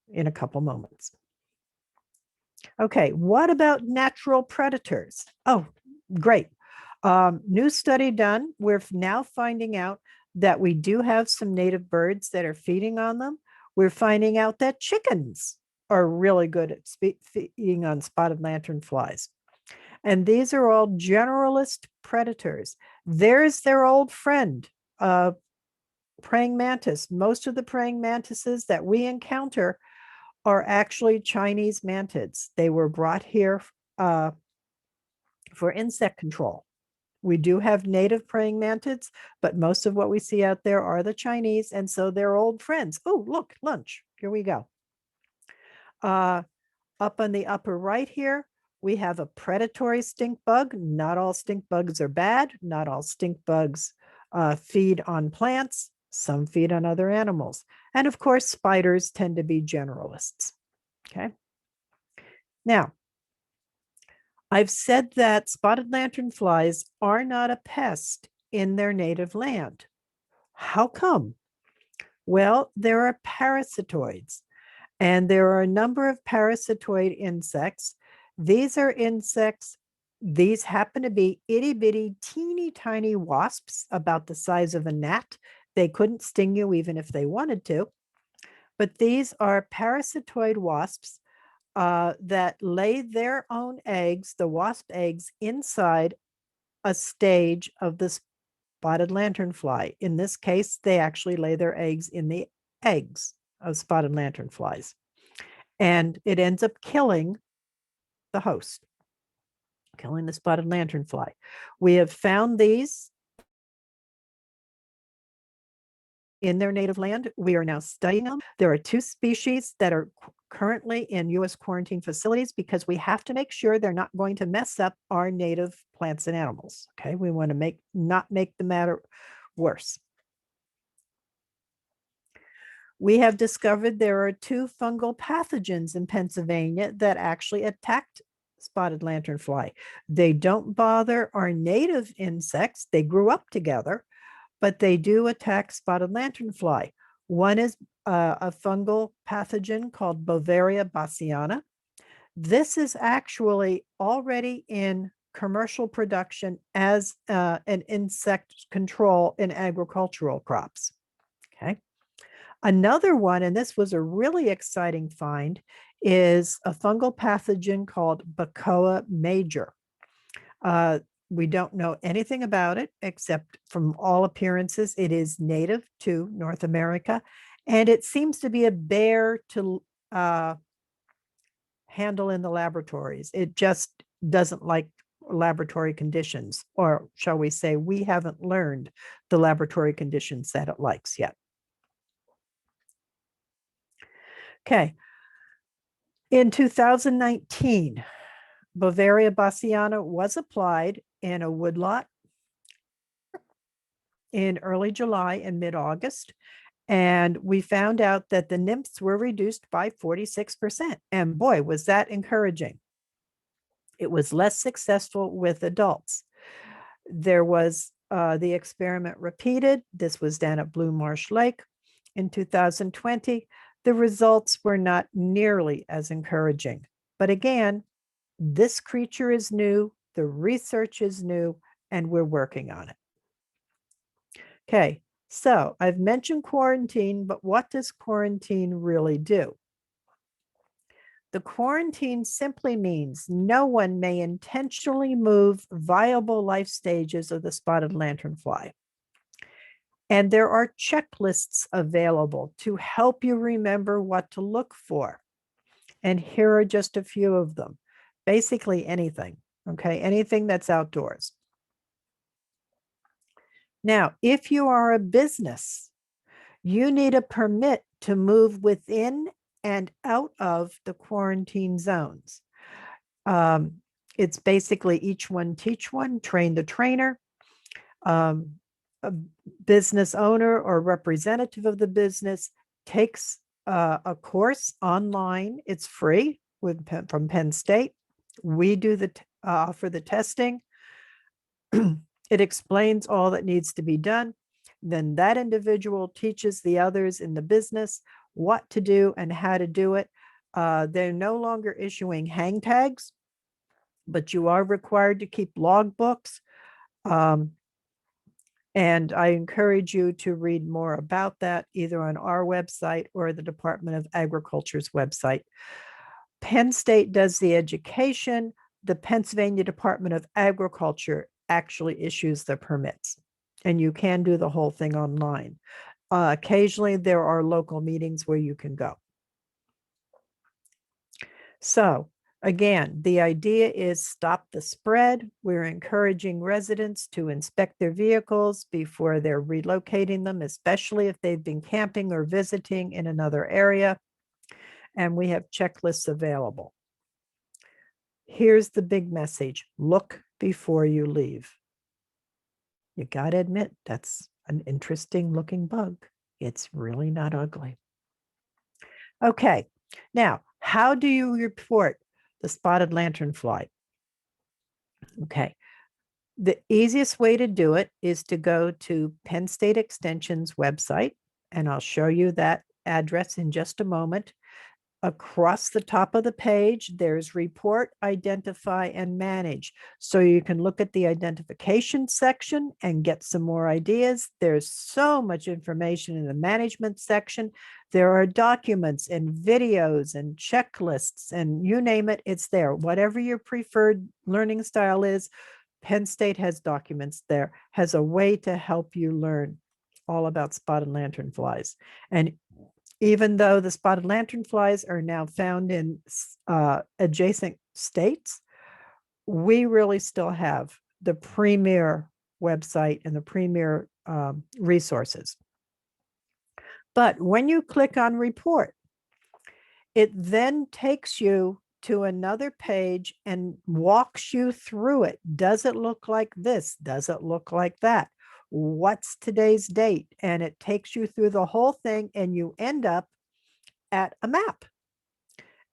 in a couple moments. Okay, what about natural predators? Oh, great. New study done. We're now finding out that we do have some native birds that are feeding on them. We're finding out that chickens are really good at feeding on spotted lanternflies. And these are all generalist predators. There's their old friend, praying mantis. Most of the praying mantises that we encounter are actually Chinese mantids. They were brought here for insect control. We do have native praying mantids, but most of what we see out there are the Chinese, and so they're old friends. Oh, look, lunch. Here we go. Up on the upper right here, we have a predatory stink bug. Not all stink bugs are bad. Not all stink bugs feed on plants. Some feed on other animals. And of course, spiders tend to be generalists. Okay. Now, I've said that spotted lanternflies are not a pest in their native land. How come? Well, there are parasitoids, and there are a number of parasitoid insects. These are insects, these happen to be itty bitty, teeny tiny wasps about the size of a gnat. They couldn't sting you even if they wanted to. But these are parasitoid wasps that lay their own eggs, the wasp eggs, inside a stage of the spotted lanternfly. In this case, they actually lay their eggs in the eggs of spotted lanternflies. And it ends up killing the host, killing the spotted lanternfly. We have found these in their native land. We are now studying them. There are 2 species that are currently in U.S. quarantine facilities because we have to make sure they're not going to mess up our native plants and animals. Okay, we want to not make the matter worse. We have discovered there are 2 fungal pathogens in Pennsylvania that actually attacked spotted lanternfly. They don't bother our native insects. They grew up together, but they do attack spotted lanternfly. One is a fungal pathogen called Beauveria bassiana. This is actually already in commercial production as an insect control in agricultural crops. Okay. Another one, and this was a really exciting find, is a fungal pathogen called BCAWS major. We don't know anything about it, except from all appearances, it is native to North America, and it seems to be a bear to handle in the laboratories. It just doesn't like laboratory conditions, or shall we say, we haven't learned the laboratory conditions that it likes yet. Okay. In 2019, Beauveria bassiana was applied in a woodlot in early July and mid-August, and we found out that the nymphs were reduced by 46%. And boy, was that encouraging. It was less successful with adults. There was the experiment repeated. This was down at Blue Marsh Lake in 2020. The results were not nearly as encouraging. But again, this creature is new, the research is new, and we're working on it. Okay, so I've mentioned quarantine, but what does quarantine really do? The quarantine simply means no one may intentionally move viable life stages of the spotted lanternfly. And there are checklists available to help you remember what to look for. And here are just a few of them. Basically anything, okay? Anything that's outdoors. Now, if you are a business, you need a permit to move within and out of the quarantine zones. It's basically each one teach one, train the trainer. A business owner or representative of the business takes a course online. It's free from Penn State. We do offer the testing. It explains all that needs to be done. Then that individual teaches the others in the business what to do and how to do it. They're no longer issuing hang tags, but you are required to keep log books. And I encourage you to read more about that either on our website or the Department of Agriculture's website. Penn State does the education. The Pennsylvania Department of Agriculture actually issues the permits, and you can do the whole thing online. Occasionally, there are local meetings where you can go. So again, the idea is stop the spread. We're encouraging residents to inspect their vehicles before they're relocating them, especially if they've been camping or visiting in another area. And we have checklists available. Here's the big message: look before you leave. You got to admit, that's an interesting looking bug. It's really not ugly. Okay, now, how do you report the spotted lanternfly? Okay, the easiest way to do it is to go to Penn State Extension's website, and I'll show you that address in just a moment. Across the top of the page, there's report, identify, and manage. So you can look at the identification section and get some more ideas. There's so much information in the management section. There are documents and videos and checklists, and you name it, it's there. Whatever your preferred learning style is, Penn State has documents there, has a way to help you learn all about spotted lanternflies. And even though the spotted lanternflies are now found in adjacent states, we really still have the premier website and the premier resources. But when you click on report, it then takes you to another page and walks you through it. Does it look like this? Does it look like that? What's today's date? And it takes you through the whole thing, and you end up at a map.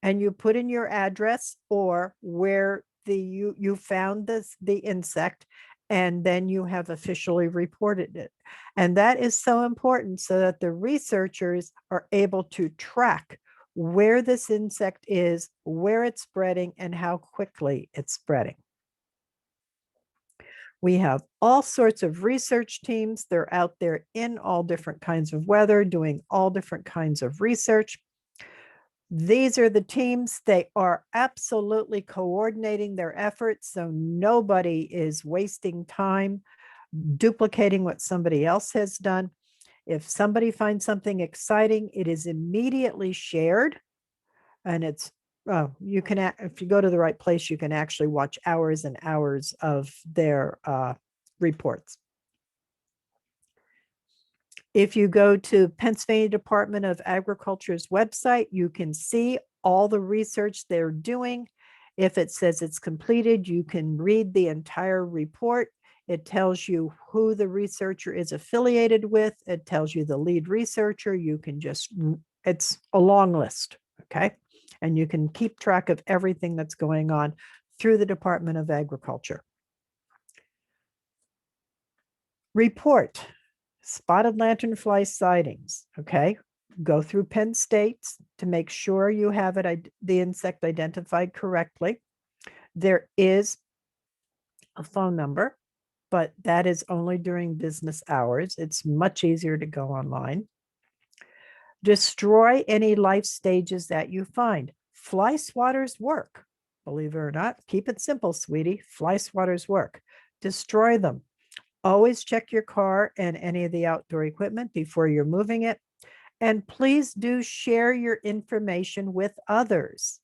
And you put in your address or where you found the insect, and then you have officially reported it. And that is so important so that the researchers are able to track where this insect is, where it's spreading, and how quickly it's spreading. We have all sorts of research teams. They're out there in all different kinds of weather, doing all different kinds of research. These are the teams. They are absolutely coordinating their efforts, so nobody is wasting time duplicating what somebody else has done. If somebody finds something exciting, it is immediately shared, and it's you can, if you go to the right place, you can actually watch hours and hours of their reports. If you go to Pennsylvania Department of Agriculture's website, you can see all the research they're doing. If it says it's completed, you can read the entire report. It tells you who the researcher is affiliated with. It tells you the lead researcher. You can just, it's a long list, okay? And you can keep track of everything that's going on through the Department of Agriculture. Report spotted lanternfly sightings, okay? Go through Penn State to make sure you have the insect identified correctly. There is a phone number, but that is only during business hours. It's much easier to go online. Destroy any life stages that you find. Fly swatters work, believe it or not. Keep it simple, sweetie. Fly swatters work. Destroy them. Always check your car and any of the outdoor equipment before you're moving it. And please do share your information with others.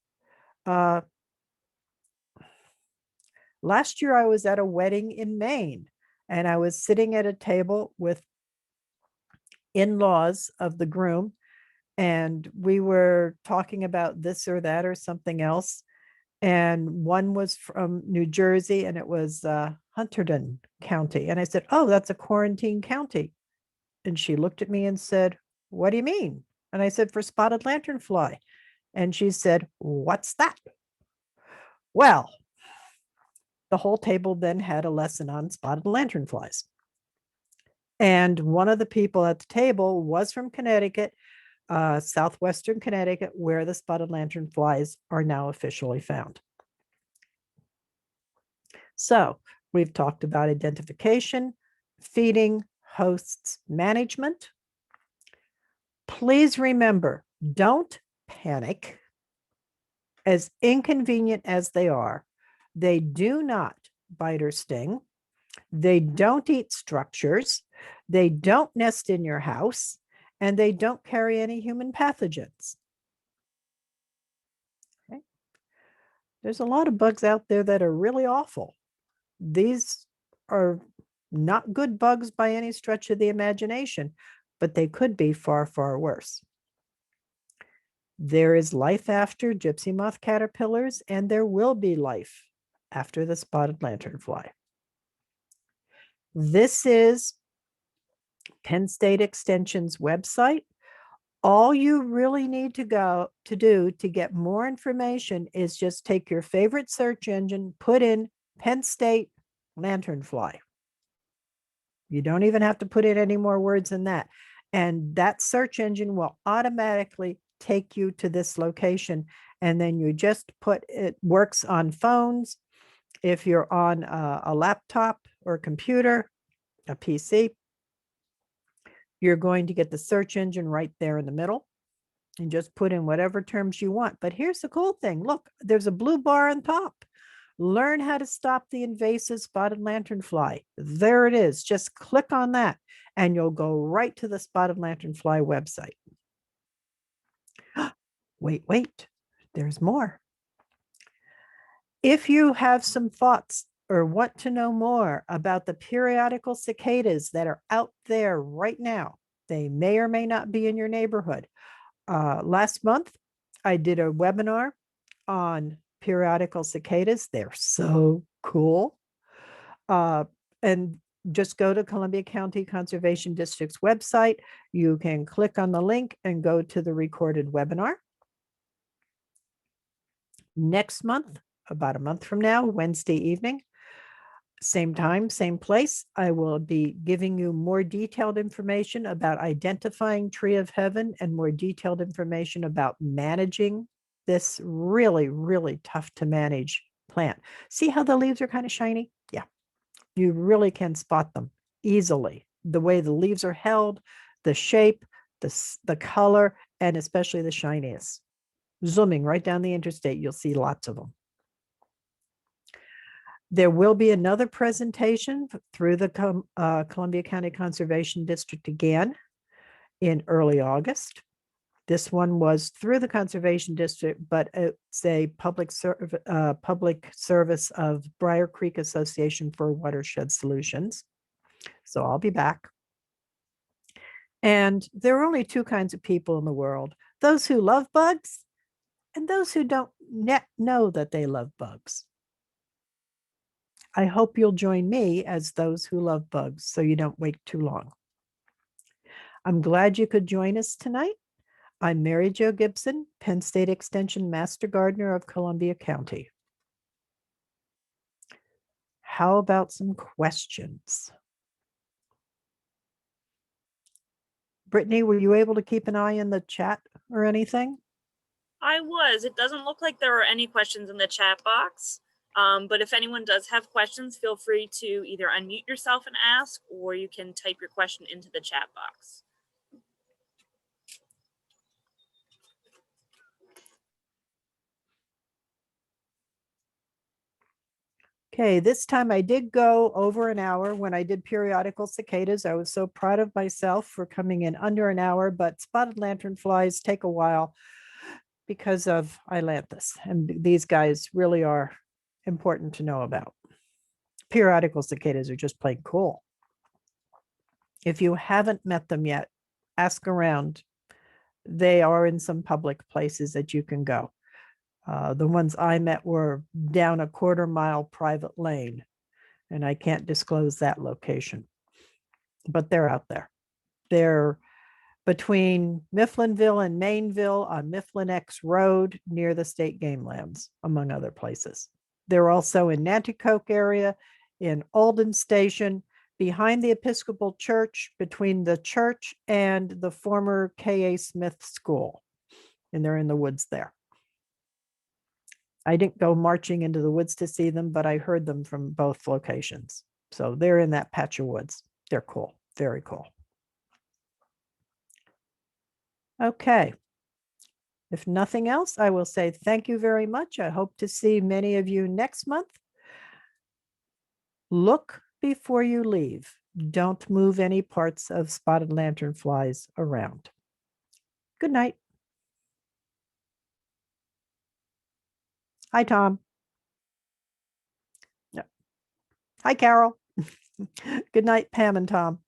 Last year, I was at a wedding in Maine, and I was sitting at a table with in-laws of the groom, and we were talking about this or that or something else. and one was from New Jersey, and it was Hunterdon County. And I said, oh, that's a quarantine county. And she looked at me and said, what do you mean? And I said, for spotted lanternfly. And she said, what's that? Well, the whole table then had a lesson on spotted lanternflies. And one of the people at the table was from Connecticut, southwestern Connecticut, where the spotted lanternflies are now officially found. So we've talked about identification, feeding, hosts, management. Please remember, don't panic. As inconvenient as they are, they do not bite or sting. They don't eat structures. They don't nest in your house, and they don't carry any human pathogens. Okay. There's a lot of bugs out there that are really awful. These are not good bugs by any stretch of the imagination, but they could be far, far worse. There is life after gypsy moth caterpillars, and there will be life after the spotted lanternfly. This is Penn State Extension's website. All you really need to do to get more information is just take your favorite search engine, put in Penn State lanternfly. You don't even have to put in any more words than that. And that search engine will automatically take you to this location. And then you just put, it works on phones. If you're on a laptop or a computer, a PC, you're going to get the search engine right there in the middle and just put in whatever terms you want. But here's the cool thing. Look, there's a blue bar on top. Learn how to stop the invasive spotted lanternfly. There it is. Just click on that and you'll go right to the spotted lanternfly website. Wait, there's more. If you have some thoughts or want to know more about the periodical cicadas that are out there right now, they may or may not be in your neighborhood. Last month, I did a webinar on periodical cicadas. They're so cool. And just go to Columbia County Conservation District's website. You can click on the link and go to the recorded webinar. Next month, about a month from now, Wednesday evening, same time, same place, I will be giving you more detailed information about identifying tree-of-hoven and more detailed information about managing this really, really tough to manage plant. See how the leaves are kind of shiny? Yeah, you really can spot them easily. The way the leaves are held, the shape, the color, and especially the shininess. Zooming right down the interstate, you'll see lots of them. There will be another presentation through the Columbia County Conservation District again in early August. This one was through the Conservation District, but it's a public service of Briar Creek Association for Watershed Solutions. So I'll be back. And there are only two kinds of people in the world: those who love bugs and those who don't know that they love bugs. I hope you'll join me as those who love bugs so you don't wait too long. I'm glad you could join us tonight. I'm Mary Jo Gibson, Penn State Extension Master Gardener of Columbia County. How about some questions? Brittany, were you able to keep an eye in the chat or anything? I was. It doesn't look like there are any questions in the chat box. But if anyone does have questions, feel free to either unmute yourself and ask, or you can type your question into the chat box. Okay, this time I did go over an hour when I did periodical cicadas. I was so proud of myself for coming in under an hour, but spotted lanternflies take a while because of Ailanthus, and these guys really are important to know about. Periodical cicadas are just plain cool. If you haven't met them yet, ask around. They are in some public places that you can go. The ones I met were down a 1/4 mile private lane, and I can't disclose that location, but they're out there. They're between Mifflinville and Mainville on Mifflin X Road near the state game lands, among other places. They're also in Nanticoke area, in Alden Station, behind the Episcopal Church, between the church and the former K.A. Smith School. And they're in the woods there. I didn't go marching into the woods to see them, but I heard them from both locations. So they're in that patch of woods. They're cool, very cool. Okay. If nothing else, I will say thank you very much. I hope to see many of you next month. Look before you leave. Don't move any parts of spotted lanternflies around. Good night. Hi, Tom. Hi, Carol. Good night, Pam and Tom.